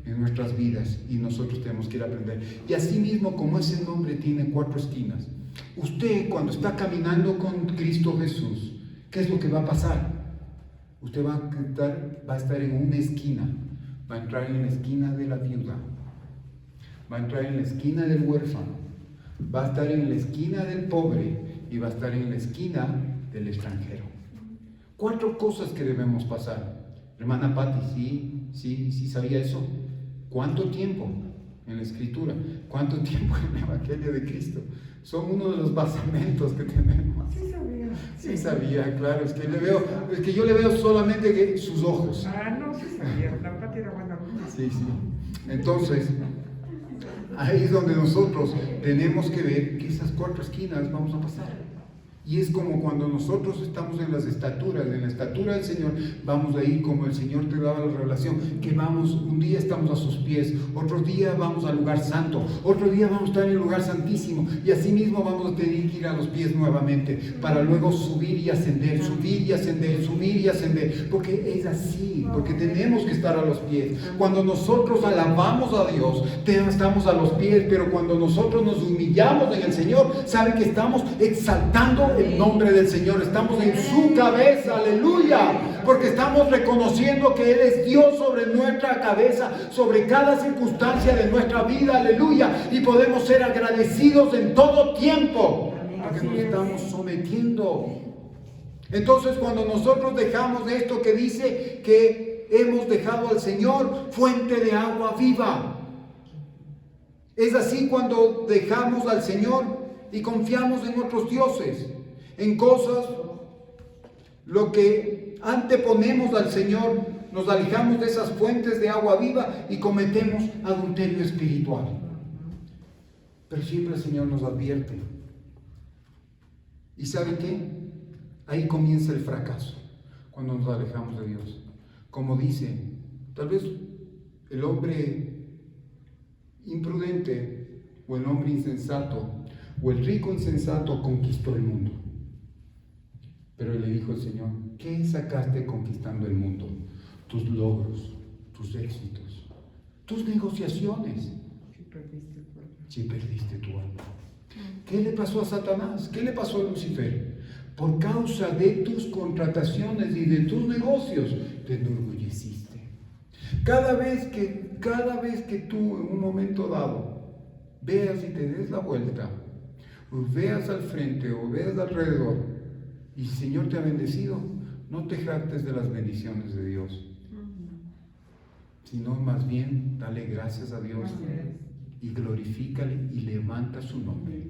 en nuestras vidas y nosotros tenemos que ir a aprender. Y así mismo, como ese nombre tiene 4 esquinas, usted cuando está caminando con Cristo Jesús, ¿Qué es lo que va a pasar? Usted va a estar en una esquina, va a entrar en la esquina de la viuda, va a entrar en la esquina del huérfano, va a estar en la esquina del pobre y va a estar en la esquina del extranjero. 4 cosas que debemos pasar. Hermana Patti, sí sabía eso. ¿Cuánto tiempo en la Escritura? ¿Cuánto tiempo en el Evangelio de Cristo? Son uno de los basamentos que tenemos. Sí sabía. Sí sabía, claro, es que yo le veo solamente sus ojos. No, sí sabía, la Pati era buena. Sí. Entonces, ahí es donde nosotros tenemos que ver que esas 4 esquinas vamos a pasar. Y es como cuando nosotros estamos en la estatura del Señor, vamos a ir como el Señor te daba la revelación, que vamos, un día estamos a sus pies, otro día vamos al lugar santo, otro día vamos a estar en el lugar santísimo, y así mismo vamos a tener que ir a los pies nuevamente, para luego subir y ascender, subir y ascender, subir y ascender, porque es así, porque tenemos que estar a los pies. Cuando nosotros alabamos a Dios, estamos a los pies, pero cuando nosotros nos humillamos en el Señor, sabe que estamos exaltando el nombre del Señor, estamos en su cabeza, aleluya, porque estamos reconociendo que Él es Dios sobre nuestra cabeza, sobre cada circunstancia de nuestra vida, aleluya, y podemos ser agradecidos en todo tiempo, porque nos estamos sometiendo. Entonces, cuando nosotros dejamos esto que dice que hemos dejado al Señor fuente de agua viva, es así cuando dejamos al Señor y confiamos en otros dioses, en cosas, lo que anteponemos al Señor, nos alejamos de esas fuentes de agua viva y cometemos adulterio espiritual. Pero siempre el Señor nos advierte. ¿Y sabe qué? Ahí comienza el fracaso, cuando nos alejamos de Dios. Como dice, tal vez el hombre imprudente o el hombre insensato o el rico insensato conquistó el mundo. Pero le dijo el Señor, ¿qué sacaste conquistando el mundo? Tus logros, tus éxitos, tus negociaciones. Si perdiste tu alma. ¿Qué le pasó a Satanás? ¿Qué le pasó a Lucifer? Por causa de tus contrataciones y de tus negocios, te enorgulleciste. Cada vez que tú en un momento dado veas y te des la vuelta, o veas al frente o veas alrededor, y el Señor te ha bendecido, no te jactes de las bendiciones de Dios, sino más bien dale gracias a Dios y glorifícale y levanta su nombre.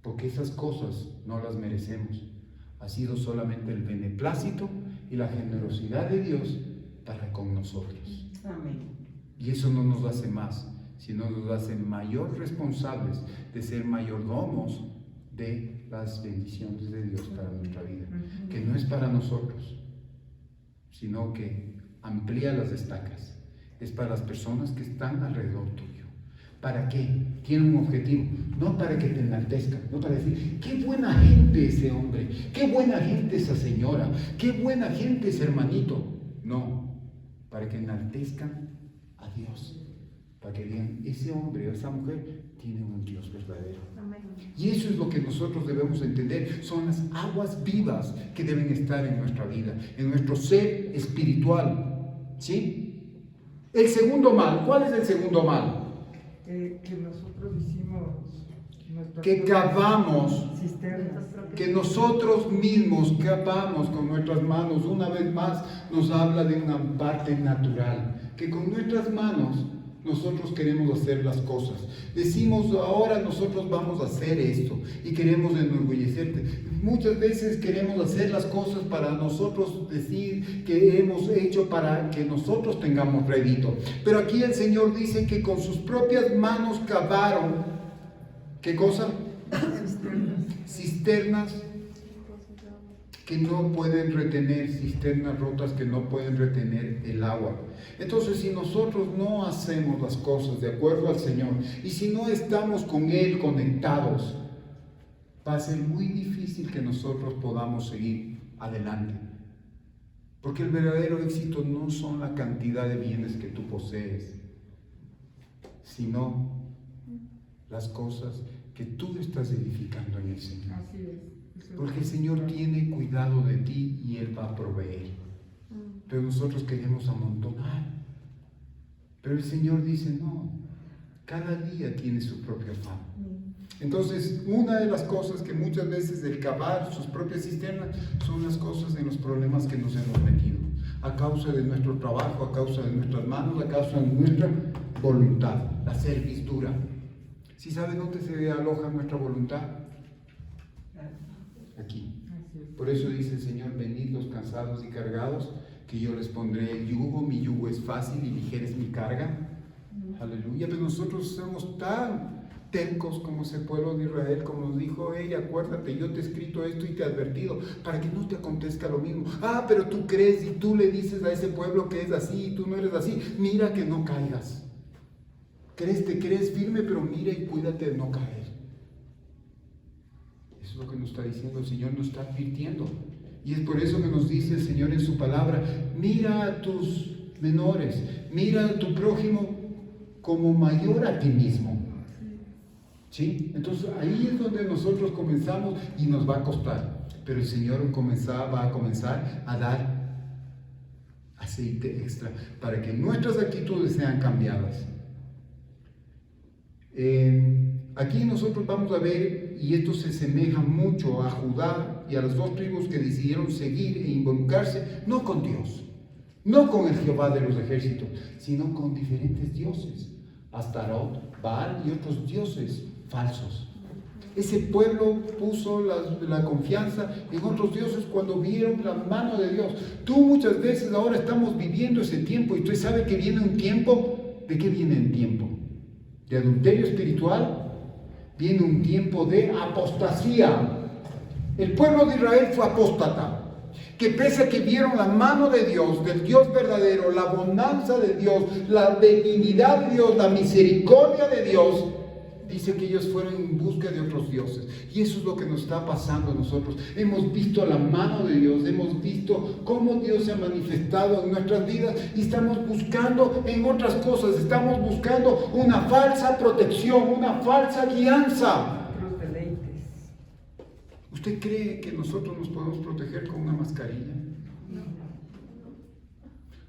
Porque esas cosas no las merecemos. Ha sido solamente el beneplácito y la generosidad de Dios para con nosotros. Amén. Y eso no nos hace más, sino nos hace mayor responsables de ser mayordomos de las bendiciones de Dios para nuestra vida, que no es para nosotros, sino que amplía las estacas, es para las personas que están alrededor tuyo. ¿Para qué? Tiene un objetivo, no para que te enaltezcan, no para decir, qué buena gente ese hombre, qué buena gente esa señora, qué buena gente ese hermanito. No, para que enaltezcan a Dios, para que digan, ese hombre o esa mujer tiene un Dios verdadero. Amén. Y eso es lo que nosotros debemos entender, son las aguas vivas que deben estar en nuestra vida, en nuestro ser espiritual, ¿sí? El segundo mal, ¿cuál es el segundo mal? Que nosotros hicimos Que cavamos, cisternas. que nosotros mismos cavamos con nuestras manos. Una vez más nos habla de una parte natural, que con nuestras manos nosotros queremos hacer las cosas. Decimos, ahora nosotros vamos a hacer esto y queremos enorgullecerte. Muchas veces queremos hacer las cosas para nosotros decir que hemos hecho para que nosotros tengamos rédito. Pero aquí el Señor dice que con sus propias manos cavaron, ¿qué cosa? Cisternas que no pueden retener, cisternas rotas que no pueden retener el agua. Entonces, si nosotros no hacemos las cosas de acuerdo al Señor, y si no estamos con Él conectados, va a ser muy difícil que nosotros podamos seguir adelante. Porque el verdadero éxito no son la cantidad de bienes que tú posees, sino las cosas que tú estás edificando en el Señor. Así es. Porque el Señor tiene cuidado de ti y Él va a proveer. Pero nosotros queremos amontonar. Pero el Señor dice, no, cada día tiene su propio afán. Entonces, una de las cosas que muchas veces el cavar sus propias cisternas son las cosas en los problemas que nos hemos metido. A causa de nuestro trabajo, a causa de nuestras manos, a causa de nuestra voluntad, la servidura. ¿Sí sabe dónde se aloja nuestra voluntad? Aquí. Por eso dice el Señor, venid los cansados y cargados, que yo les pondré el yugo, mi yugo es fácil y ligera es mi carga. Aleluya, pero nosotros somos tan tercos como ese pueblo de Israel, como nos dijo ella, acuérdate, yo te he escrito esto y te he advertido, para que no te acontezca lo mismo. Ah, pero tú crees y tú le dices a ese pueblo que es así y tú no eres así, mira que no caigas. Te crees firme, pero mira y cuídate de no caer. Eso es lo que nos está diciendo el Señor, nos está advirtiendo. Y es por eso que nos dice el Señor en su palabra, mira a tus menores, mira a tu prójimo como mayor a ti mismo. ¿Sí? Entonces ahí es donde nosotros comenzamos y nos va a costar. Pero el Señor va a comenzar a dar aceite extra para que nuestras actitudes sean cambiadas. Aquí nosotros vamos a ver, y esto se asemeja mucho a Judá y a las dos tribus que decidieron seguir e involucrarse, no con Dios, no con el Jehová de los ejércitos, sino con diferentes dioses, Astarot, Baal y otros dioses falsos. Ese pueblo puso la confianza en otros dioses cuando vieron la mano de Dios. Tú muchas veces ahora estamos viviendo ese tiempo y tú sabes que viene un tiempo. ¿De qué viene el tiempo? De adulterio espiritual. Viene un tiempo de apostasía. El pueblo de Israel fue apóstata, que pese a que vieron la mano de Dios, del Dios verdadero, la bonanza de Dios, la benignidad de Dios, la misericordia de Dios, dice que ellos fueron en busca de otros dioses. Y eso es lo que nos está pasando a nosotros. Hemos visto la mano de Dios, hemos visto cómo Dios se ha manifestado en nuestras vidas y estamos buscando en otras cosas, estamos buscando una falsa protección, una falsa guianza. Otros deleites. ¿Usted cree que nosotros nos podemos proteger con una mascarilla?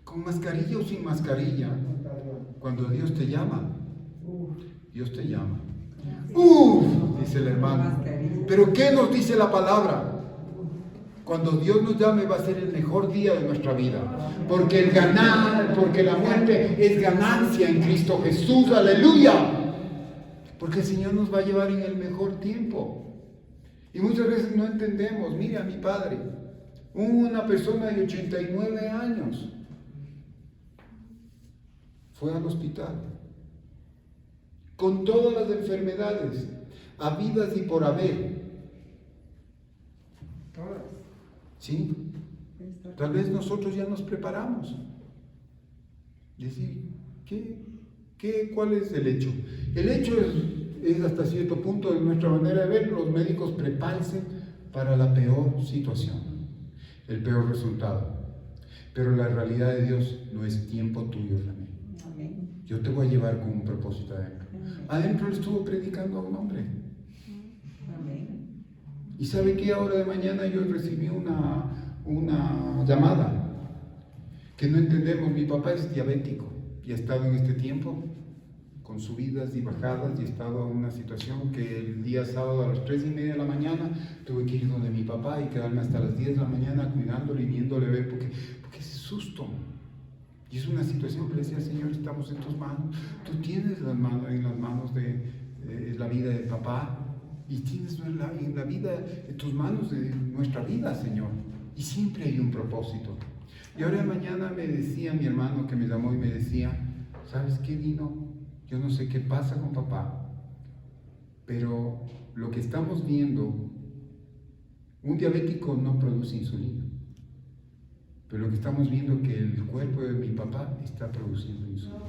¿Con mascarilla o sin mascarilla? Cuando Dios te llama, Dios te llama. Dice el hermano. Pero ¿qué nos dice la palabra? Cuando Dios nos llame va a ser el mejor día de nuestra vida. Porque porque la muerte es ganancia en Cristo Jesús. Aleluya. Porque el Señor nos va a llevar en el mejor tiempo. Y muchas veces no entendemos. Mire a mi padre, una persona de 89 años, fue al hospital con todas las enfermedades habidas y por haber. Todas. ¿Sí? Tal vez nosotros ya nos preparamos. Decir, ¿cuál es el hecho? El hecho es hasta cierto punto, de nuestra manera de ver, los médicos prepárense para la peor situación, el peor resultado. Pero la realidad de Dios no es tiempo tuyo, René. Yo te voy a llevar con un propósito adentro. Adentro le estuvo predicando a un hombre. Y sabe que ahora de mañana yo recibí una llamada que no entendemos. Mi papá es diabético y ha estado en este tiempo con subidas y bajadas y ha estado en una situación que el día sábado a las 3:30 de la mañana tuve que ir donde mi papá y quedarme hasta las 10 de la mañana cuidándole y viéndole ver porque ese susto. Y es una situación que le decía, Señor, estamos en tus manos. Tú tienes en las manos de la vida de papá y tienes en la vida, en tus manos de nuestra vida, Señor. Y siempre hay un propósito. Y ahora de mañana me decía mi hermano que me llamó y me decía, ¿sabes qué, Dino? Yo no sé qué pasa con papá, pero lo que estamos viendo, un diabético no produce insulina. Pero lo que estamos viendo es que el cuerpo de mi papá está produciendo insulina.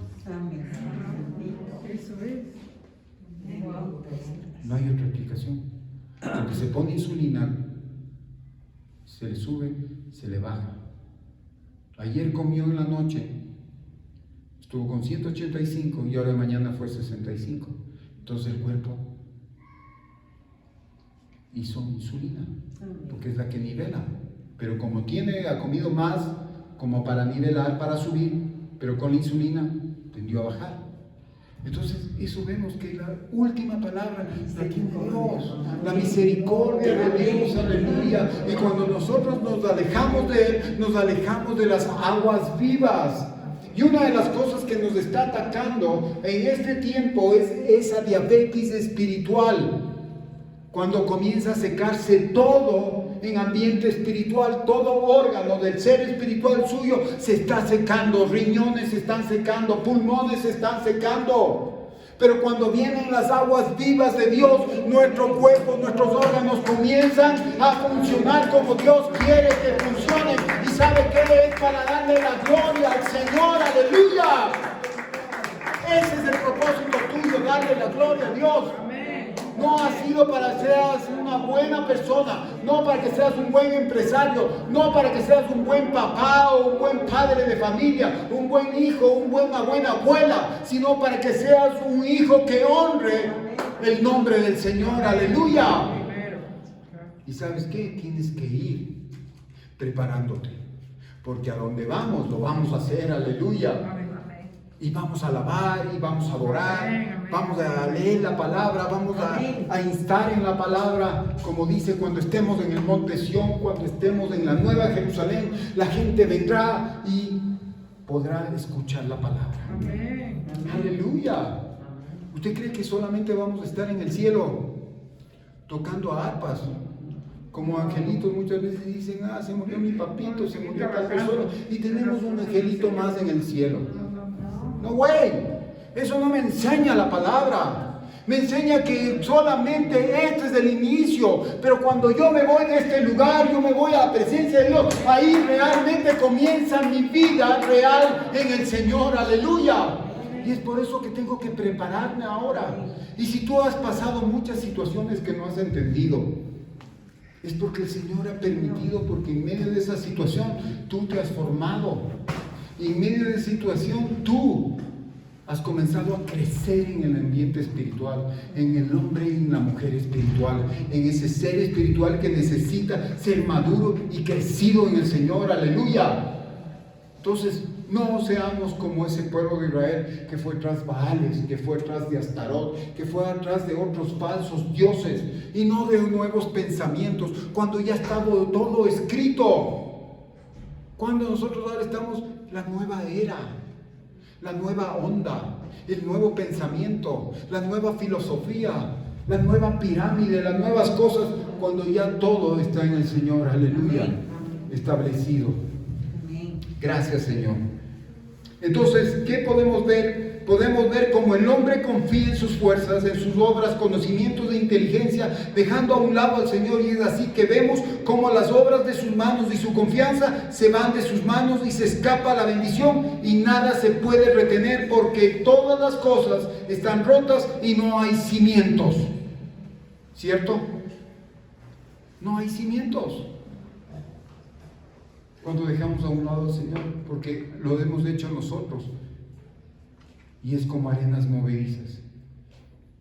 Eso es. No hay otra explicación. Porque se pone insulina, se le sube, se le baja. Ayer comió en la noche, estuvo con 185 y ahora de mañana fue 65. Entonces el cuerpo hizo insulina, porque es la que nivela. Pero como ha comido más, como para nivelar, para subir, pero con la insulina tendió a bajar. Entonces, eso vemos que la última palabra la tiene Dios, la misericordia de Dios, aleluya. Y cuando nosotros nos alejamos de Él, nos alejamos de las aguas vivas. Y una de las cosas que nos está atacando en este tiempo es esa diabetes espiritual. Cuando comienza a secarse todo en ambiente espiritual, todo órgano del ser espiritual suyo se está secando, riñones se están secando, pulmones se están secando. Pero cuando vienen las aguas vivas de Dios, nuestro cuerpo, nuestros órganos comienzan a funcionar como Dios quiere que funcionen. ¿Y sabe qué es? Para darle la gloria al Señor, aleluya. Ese es el propósito tuyo, darle la gloria a Dios. No ha sido para que seas una buena persona, no para que seas un buen empresario, no para que seas un buen papá o un buen padre de familia, un buen hijo, una buena abuela, sino para que seas un hijo que honre el nombre del Señor, aleluya. ¿Y sabes qué? Tienes que ir preparándote, porque a donde vamos lo vamos a hacer, aleluya. Y vamos a alabar, y vamos a adorar, vamos a leer la palabra, vamos a instar en la palabra, como dice, cuando estemos en el monte Sión, cuando estemos en la Nueva Jerusalén, la gente vendrá y podrá escuchar la palabra. Amén. Aleluya. ¿Usted cree que solamente vamos a estar en el cielo tocando arpas? Como angelitos muchas veces dicen, se murió mi papito, se murió tal persona, y tenemos un angelito más en el cielo. No, güey, eso no me enseña la palabra. Me enseña que solamente este es el inicio. Pero cuando yo me voy de este lugar, yo me voy a la presencia de Dios. Ahí realmente comienza mi vida real en el Señor, aleluya. Y es por eso que tengo que prepararme ahora. Y si tú has pasado muchas situaciones que no has entendido, es porque el Señor ha permitido, porque en medio de esa situación tú te has formado. Y en medio de esa situación tú has comenzado a crecer en el ambiente espiritual, en el hombre y en la mujer espiritual, en ese ser espiritual que necesita ser maduro y crecido en el Señor, aleluya. Entonces, no seamos como ese pueblo de Israel que fue tras Baales, que fue tras de Astarot, que fue atrás de otros falsos dioses y no de nuevos pensamientos, cuando ya está todo escrito. Cuando nosotros ahora estamos la nueva era, la nueva onda, el nuevo pensamiento, la nueva filosofía, la nueva pirámide, las nuevas cosas, cuando ya todo está en el Señor, aleluya, establecido. Gracias, Señor. Entonces, ¿qué podemos ver? Podemos ver cómo el hombre confía en sus fuerzas, en sus obras, conocimientos de inteligencia, dejando a un lado al Señor, y es así que vemos cómo las obras de sus manos y su confianza se van de sus manos y se escapa la bendición y nada se puede retener porque todas las cosas están rotas y no hay cimientos. ¿Cierto? No hay cimientos. Cuando dejamos a un lado al Señor, porque lo hemos hecho nosotros. Y es como arenas movedizas.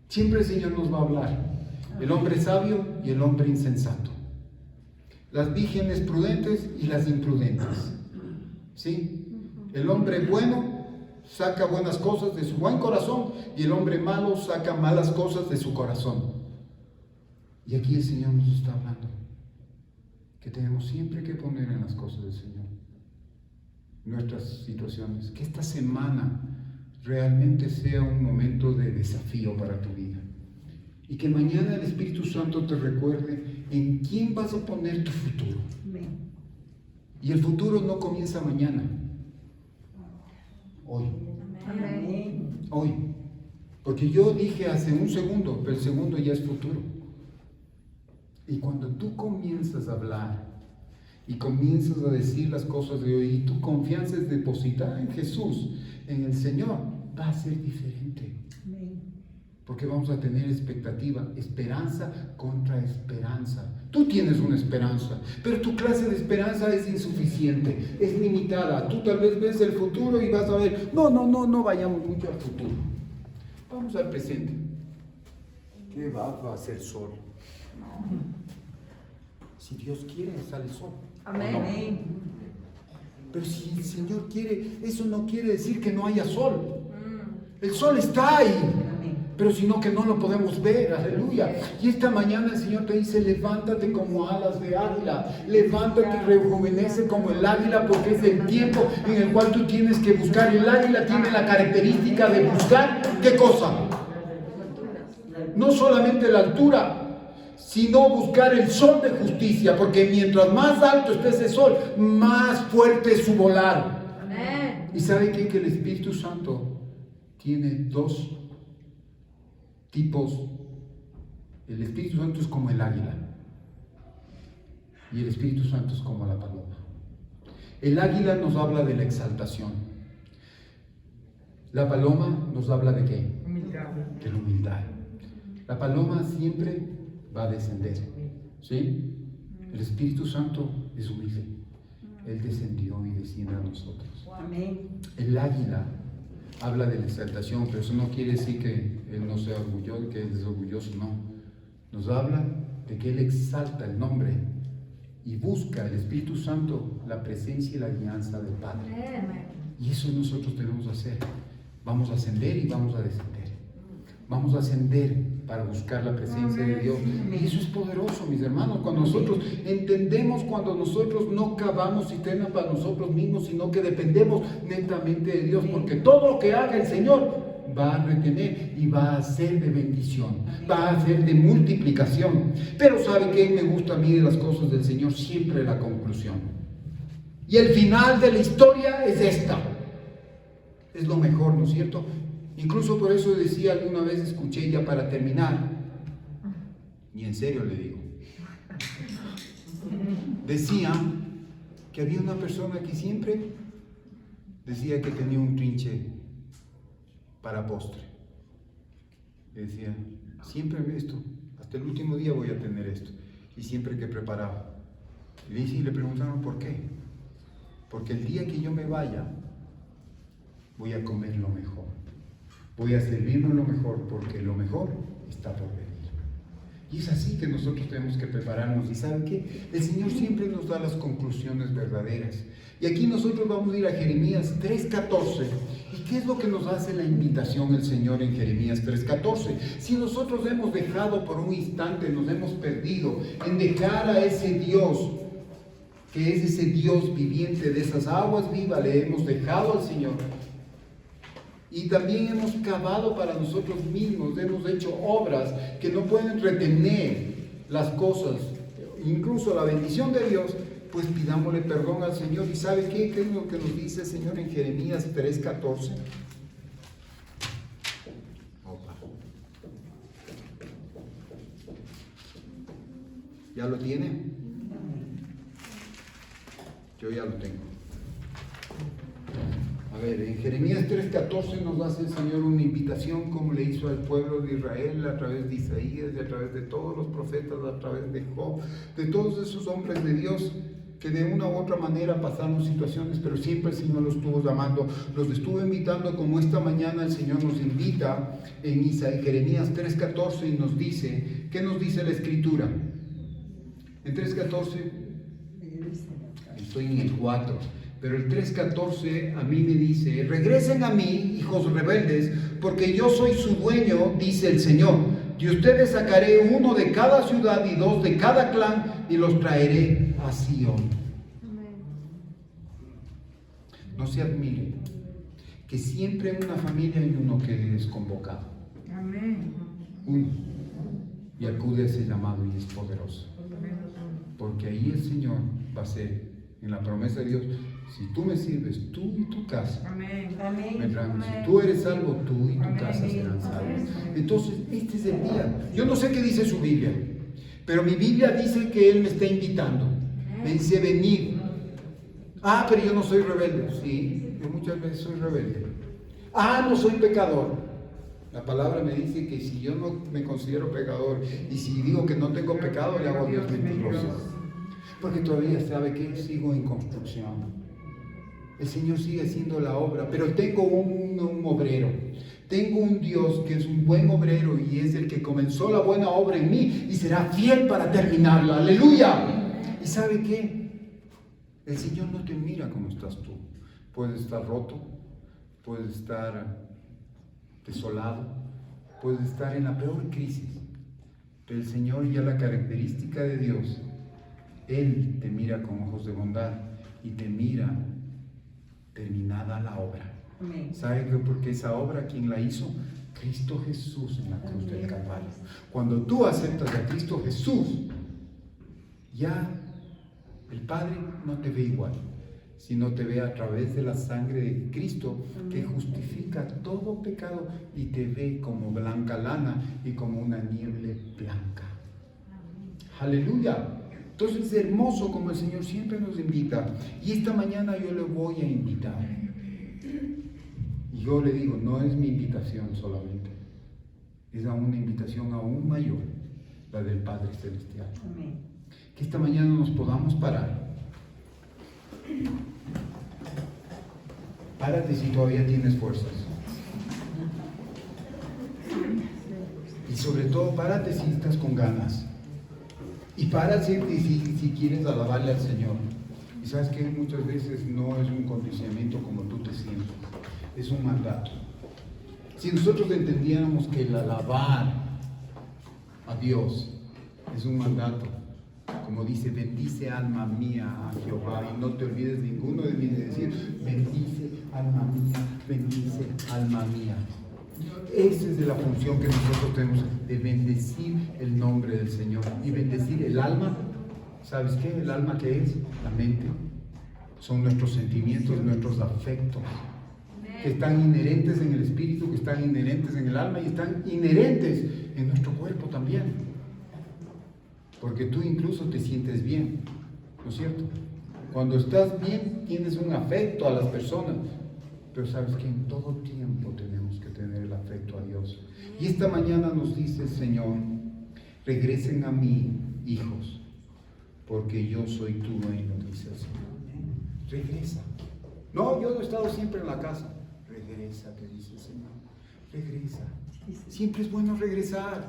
Siempre el Señor nos va a hablar. El hombre sabio y el hombre insensato. Las vírgenes prudentes y las imprudentes. ¿Sí? El hombre bueno saca buenas cosas de su buen corazón y el hombre malo saca malas cosas de su corazón. Y aquí el Señor nos está hablando que tenemos siempre que poner en las cosas del Señor nuestras situaciones. Que esta semana realmente sea un momento de desafío para tu vida. Y que mañana el Espíritu Santo te recuerde en quién vas a poner tu futuro. Y el futuro no comienza mañana. Hoy. Hoy. Porque yo dije hace un segundo, pero el segundo ya es futuro. Y cuando tú comienzas a hablar y comienzas a decir las cosas de hoy y tu confianza es depositada en Jesús, en el Señor, va a ser diferente. Porque vamos a tener expectativa, esperanza contra esperanza. Tú tienes una esperanza, pero tu clase de esperanza es insuficiente, es limitada. Tú tal vez ves el futuro y vas a ver, no vayamos mucho al futuro. Vamos al presente. ¿Qué va a hacer sol? Si Dios quiere, sale sol. Amén. Pero si el Señor quiere, eso no quiere decir que no haya sol. El sol está ahí, pero sino que no lo podemos ver, aleluya. Y esta mañana el Señor te dice, levántate como alas de águila, levántate y rejuvenece como el águila, porque es el tiempo en el cual tú tienes que buscar. El águila tiene la característica de buscar, ¿qué cosa? No solamente la altura, sino buscar el sol de justicia, porque mientras más alto esté ese sol, más fuerte es su volar. Amén. ¿Y sabe qué? Que el Espíritu Santo tiene dos tipos. El Espíritu Santo es como el águila y el Espíritu Santo es como la paloma. El águila nos habla de la exaltación. La paloma nos habla de ¿qué? Humildad. De la humildad. La paloma siempre va a descender, ¿sí? El Espíritu Santo es humilde. Él descendió y desciende a nosotros. Amén. El águila habla de la exaltación, pero eso no quiere decir que él no sea orgulloso, que él es orgulloso, no. Nos habla de que él exalta el nombre y busca el Espíritu Santo la presencia y la alianza del Padre. Y eso nosotros debemos hacer. Vamos a ascender y vamos a descender. Vamos a ascender para buscar la presencia de Dios. Y eso es poderoso, mis hermanos, cuando nosotros entendemos, cuando nosotros no cavamos cisterna para nosotros mismos, sino que dependemos netamente de Dios, porque todo lo que haga el Señor va a retener y va a ser de bendición, va a ser de multiplicación. Pero ¿sabe qué? Me gusta a mí de las cosas del Señor siempre la conclusión. Y el final de la historia es esta. Es lo mejor, ¿no es cierto? Incluso por eso decía alguna vez, escuché ya para terminar, y en serio le digo, decía que había una persona que siempre decía que tenía un trinche para postre. Decía, siempre esto, hasta el último día voy a tener esto, y siempre que preparaba. Y le preguntaron por qué. Porque el día que yo me vaya, voy a comer lo mejor. Voy a servirme lo mejor, porque lo mejor está por venir. Y es así que nosotros tenemos que prepararnos. ¿Y saben qué? El Señor siempre nos da las conclusiones verdaderas. Y aquí nosotros vamos a ir a Jeremías 3:14. ¿Y qué es lo que nos hace la invitación el Señor en Jeremías 3:14? Si nosotros hemos dejado por un instante, nos hemos perdido en dejar a ese Dios, que es ese Dios viviente de esas aguas vivas, le hemos dejado al Señor. Y también hemos cavado para nosotros mismos, hemos hecho obras que no pueden retener las cosas, incluso la bendición de Dios, pues pidámosle perdón al Señor. ¿Y sabe qué? ¿Qué es lo que nos dice el Señor en Jeremías 3:14? Opa. ¿Ya lo tiene? Yo ya lo tengo. A ver, en Jeremías 3:14 nos hace el Señor una invitación como le hizo al pueblo de Israel a través de Isaías, y a través de todos los profetas, a través de Job, de todos esos hombres de Dios que de una u otra manera pasaron situaciones, pero siempre el Señor los estuvo llamando, los estuvo invitando, como esta mañana el Señor nos invita en Jeremías 3:14 y nos dice, ¿qué nos dice la Escritura? En 3:14, estoy en el 4. Pero el 3:14 a mí me dice, regresen a mí, hijos rebeldes, porque yo soy su dueño, dice el Señor. De ustedes sacaré uno de cada ciudad y 2 de cada clan, y los traeré a Sion. No se admire que siempre en una familia hay uno que es convocado. Amén. Uno. Y acude a ese llamado y es poderoso. Porque ahí el Señor va a ser, en la promesa de Dios, si tú me sirves, tú y tu casa. Amén. Vendrán. Si tú eres salvo, tú y tu casa serán salvos. Entonces, este es el día. Yo no sé qué dice su Biblia, pero mi Biblia dice que Él me está invitando. Me dice, venid. Ah, pero yo no soy rebelde. Sí, yo muchas veces soy rebelde. Ah, no soy pecador. La palabra me dice que si yo no me considero pecador y si digo que no tengo pecado, le hago a Dios mentiroso. Porque todavía sabe que sigo en construcción. El Señor sigue haciendo la obra, pero tengo un obrero, Tengo un Dios que es un buen obrero y es el que comenzó la buena obra en mí y será fiel para terminarla. ¡Aleluya! ¿Y sabe qué? El Señor no te mira como estás tú. Puedes estar roto, puedes estar desolado, puedes estar en la peor crisis. Pero el Señor, ya la característica de Dios, Él te mira con ojos de bondad y te mira terminada la obra. ¿Sabe por qué esa obra? ¿Quién la hizo? Cristo Jesús en la cruz del Calvario. Cuando tú aceptas a Cristo Jesús, ya el Padre no te ve igual, sino te ve a través de la sangre de Cristo que justifica todo pecado y te ve como blanca lana y como una nieve blanca. Aleluya. Entonces es hermoso como el Señor siempre nos invita. Y esta mañana yo le voy a invitar. Y yo le digo, no es mi invitación solamente, es a una invitación aún mayor, la del Padre Celestial. Amén. Que esta mañana nos podamos parar. Párate si todavía tienes fuerzas. Y sobre todo, párate si estás con ganas. Y párate si quieres alabarle al Señor. Y sabes que muchas veces no es un condicionamiento como tú te sientes, es un mandato. Si nosotros entendiéramos que el alabar a Dios es un mandato, como dice, bendice alma mía a Jehová y no te olvides ninguno de mí, de decir, bendice alma mía, bendice alma mía. Esa es de la función que nosotros tenemos, de bendecir el nombre del Señor y bendecir el alma. ¿Sabes qué? El alma, ¿qué es? La mente. Son nuestros sentimientos, nuestros afectos, que están inherentes en el espíritu, que están inherentes en el alma y están inherentes en nuestro cuerpo también. Porque tú incluso te sientes bien, ¿no es cierto? Cuando estás bien, tienes un afecto a las personas. Pero sabes que en todo tiempo tenemos que tener el afecto a Dios. Y esta mañana nos dice el Señor, regresen a mí, hijos, porque yo soy tu reino, dice el Señor. Regresa. No, yo no he estado siempre en la casa. Regresa, te dice el Señor. Regresa. Siempre es bueno regresar.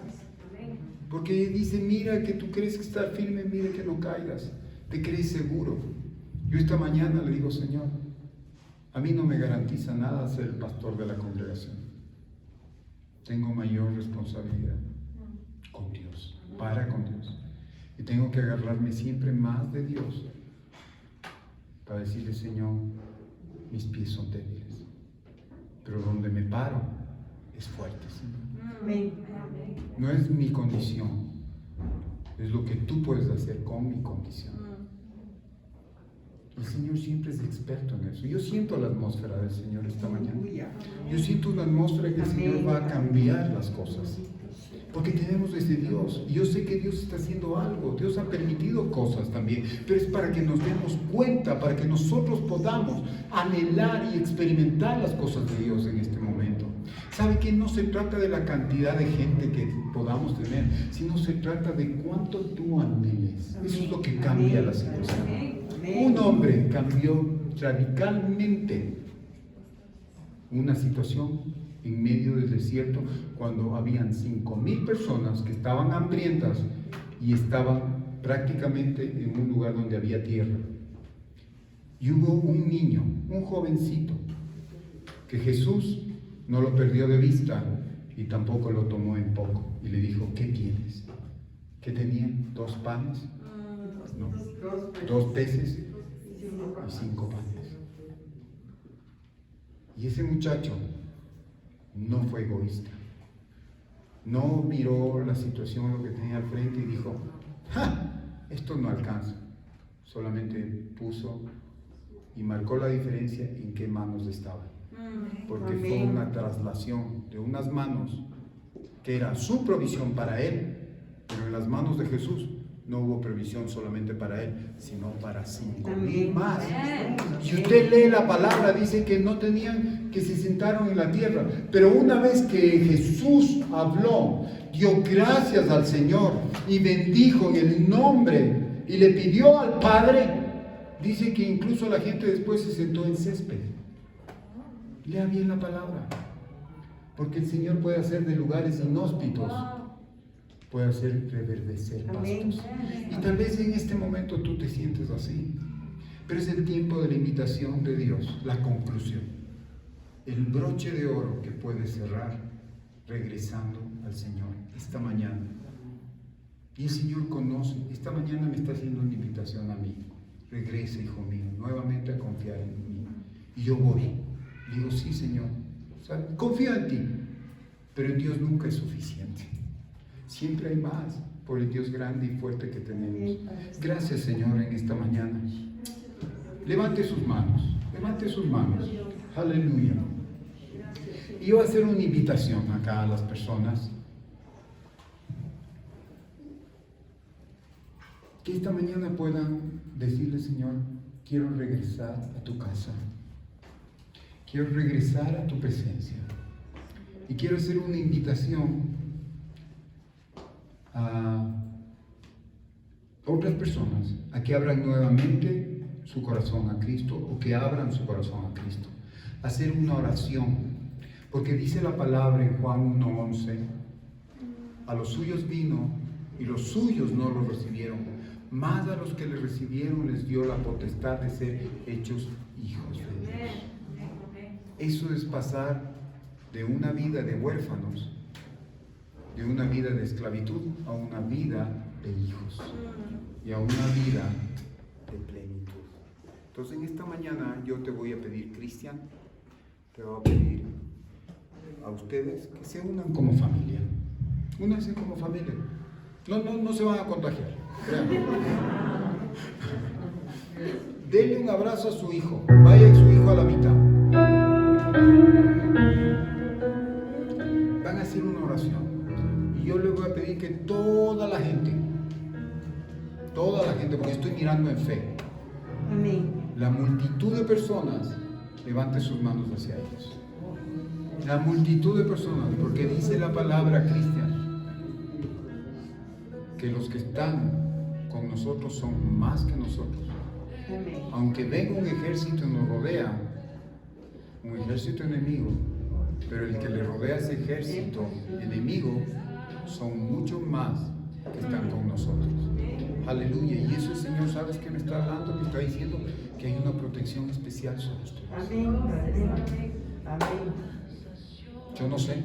Porque dice, mira que tú crees que estar firme, mira que no caigas. Te crees seguro. Yo esta mañana le digo, Señor, a mí no me garantiza nada ser el pastor de la congregación. Tengo mayor responsabilidad con Dios, con Dios. Y tengo que agarrarme siempre más de Dios para decirle, Señor, mis pies son débiles, pero donde me paro es fuerte, Señor. No es mi condición, es lo que tú puedes hacer con mi condición. El Señor siempre es experto en eso. Yo siento la atmósfera del Señor esta mañana. Yo siento una atmósfera que el Señor va a cambiar las cosas. Porque tenemos desde Dios. Y yo sé que Dios está haciendo algo. Dios ha permitido cosas también. Pero es para que nos demos cuenta, para que nosotros podamos anhelar y experimentar las cosas de Dios en este momento. ¿Sabe que no se trata de la cantidad de gente que podamos tener, sino se trata de cuánto tú anheles? Eso es lo que cambia la situación. Un hombre cambió radicalmente una situación en medio del desierto cuando habían 5,000 personas que estaban hambrientas y estaban prácticamente en un lugar donde había tierra. Y hubo un niño, un jovencito, que Jesús no lo perdió de vista y tampoco lo tomó en poco. Y le dijo, ¿qué tienes? ¿Qué tenían? 2 panes. No, 2 peces y 5 panes. Y ese muchacho no fue egoísta. No miró la situación, lo que tenía al frente y dijo, ¡ja! Esto no alcanza. Solamente puso y marcó la diferencia en qué manos estaban. Porque fue una traslación de unas manos que era su provisión para él, pero en las manos de Jesús no hubo provisión solamente para él, sino para 5,000 más. Si usted lee la palabra, dice que no tenían, que se sentaron en la tierra. Pero una vez que Jesús habló, dio gracias al Señor y bendijo en el nombre y le pidió al Padre, dice que incluso la gente después se sentó en césped. Lea bien la palabra. Porque el Señor puede hacer de lugares inhóspitos, puede hacer reverdecer pastos. Y tal vez en este momento tú te sientes así. Pero es el tiempo de la invitación de Dios, la conclusión. El broche de oro que puede cerrar regresando al Señor esta mañana. Y el Señor conoce, esta mañana me está haciendo una invitación a mí. Regresa, hijo mío, nuevamente a confiar en mí. Y yo voy. Digo, sí, Señor. O sea, confío en ti. Pero en Dios nunca es suficiente. Siempre hay más por el Dios grande y fuerte que tenemos. Gracias, Señor, en esta mañana. Levante sus manos. Levante sus manos. Aleluya. Y yo voy a hacer una invitación acá a las personas. Que esta mañana puedan decirle, Señor, quiero regresar a tu casa. Quiero regresar a tu presencia. Y quiero hacer una invitación a otras personas a que abran nuevamente su corazón a Cristo, o que abran su corazón a Cristo. Hacer una oración. Porque dice la palabra en Juan 1:11, a los suyos vino y los suyos no lo recibieron, mas a los que le recibieron les dio la potestad de ser hechos hijos de Dios. Eso es pasar de una vida de huérfanos, de una vida de esclavitud, a una vida de hijos y a una vida de plenitud. Entonces en esta mañana yo te voy a pedir, Cristian, te voy a pedir a ustedes que se unan como familia. Únanse como familia. No se van a contagiar, créanme. Denle un abrazo a su hijo. Vaya su hijo a la mitad. Van a hacer una oración. Y yo les voy a pedir que toda la gente, porque estoy mirando en fe, Amén. la multitud de personas, levante sus manos hacia ellos. La multitud de personas, porque dice la palabra, Cristian, que los que están con nosotros son más que nosotros. Amén. Aunque venga un ejército y nos rodea, un ejército enemigo, pero el que le rodea a ese ejército enemigo son mucho más que están con nosotros. Aleluya. Y eso el Señor, ¿sabes qué me está hablando? Me está diciendo que hay una protección especial sobre ustedes. Amén. Amén. Amén. Yo no sé,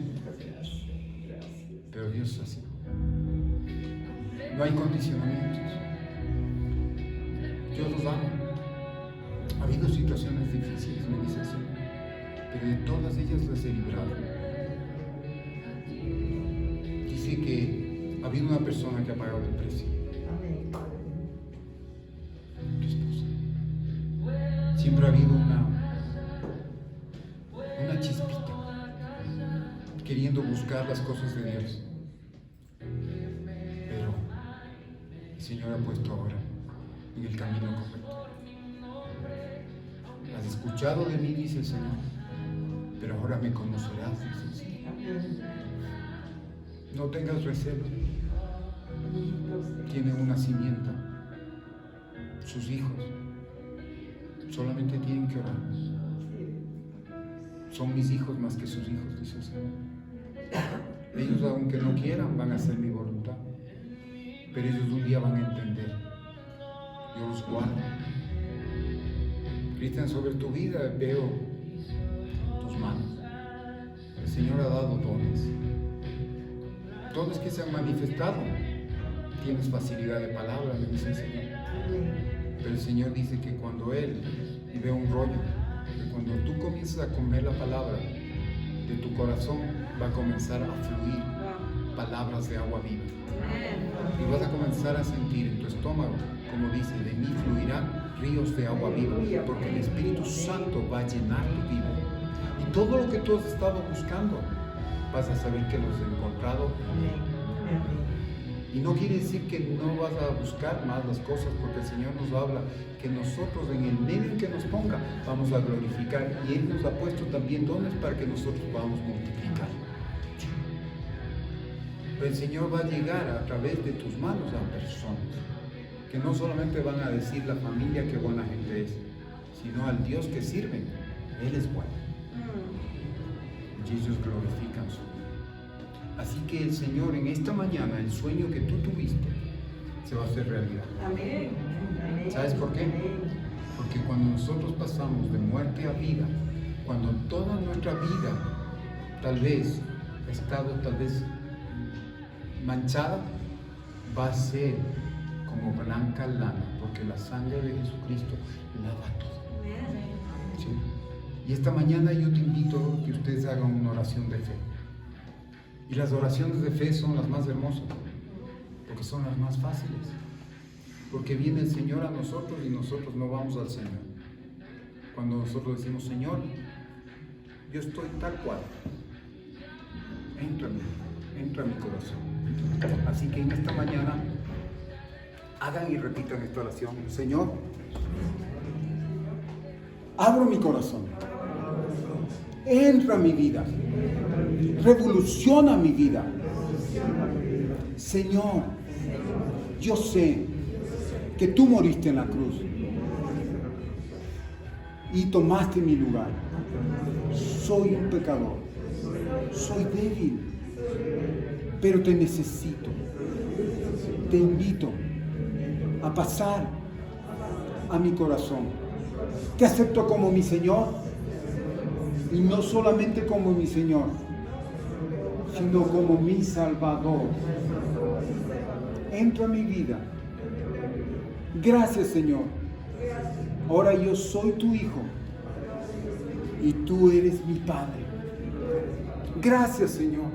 pero Dios es así. No hay condicionamientos. Dios los ama. Ha habido situaciones difíciles, me dice el Señor, pero de todas ellas las he librado. Dice que ha habido una persona que ha pagado el precio. Amén. Tu esposa. Siempre ha habido una chispita queriendo buscar las cosas de Dios. Pero el Señor ha puesto ahora en el camino correcto. Has escuchado de mí, dice el Señor, pero ahora me conocerás, dice el Señor. No tengas recelo. Tiene una simiente. Sus hijos solamente tienen que orar. Son mis hijos más que sus hijos, dice el Señor. Ellos, aunque no quieran, van a hacer mi voluntad. Pero ellos un día van a entender. Yo los guardo. Cristian, sobre tu vida veo tus manos. El Señor ha dado dones. Dones que se han manifestado. Tienes facilidad de palabra, me dice el Señor. Pero el Señor dice que cuando Él ve un rollo, que cuando tú comienzas a comer la palabra, de tu corazón va a comenzar a fluir palabras de agua viva. Y vas a comenzar a sentir en tu estómago, como dice, de mí fluirán ríos de agua viva, porque el Espíritu Santo va a llenar tu vida. Y todo lo que tú has estado buscando, vas a saber que lo has encontrado. Y no quiere decir que no vas a buscar más las cosas, porque el Señor nos habla que nosotros en el medio en que nos ponga vamos a glorificar, y Él nos ha puesto también dones para que nosotros podamos multiplicar. Pero el Señor va a llegar a través de tus manos a personas que no solamente van a decir la familia qué buena gente es, sino al Dios que sirven. Él es bueno. y ellos glorifican su vida. Así que el Señor en esta mañana, el sueño que tú tuviste, se va a hacer realidad. Amén. ¿Sabes por qué? Porque cuando nosotros pasamos de muerte a vida, cuando toda nuestra vida tal vez ha estado manchada, va a ser como blanca lana, porque la sangre de Jesucristo lava todo. ¿Sí? Y esta mañana yo te invito a que ustedes hagan una oración de fe. Y las oraciones de fe son las más hermosas, porque son las más fáciles. Porque viene el Señor a nosotros y nosotros no vamos al Señor. Cuando nosotros decimos, Señor, yo estoy tal cual, entra a mi corazón. Así que en esta mañana hagan y repitan esta oración. Señor, abro mi corazón, entra a mi vida, revoluciona mi vida. Señor, yo sé que tú moriste en la cruz y tomaste mi lugar. Soy un pecador, soy débil, pero te necesito. Te invito a pasar a mi corazón. Te acepto como mi Señor, y no solamente como mi Señor, sino como mi Salvador. Entra a mi vida. Gracias, Señor. Ahora yo soy tu hijo y tú eres mi Padre. Gracias, Señor.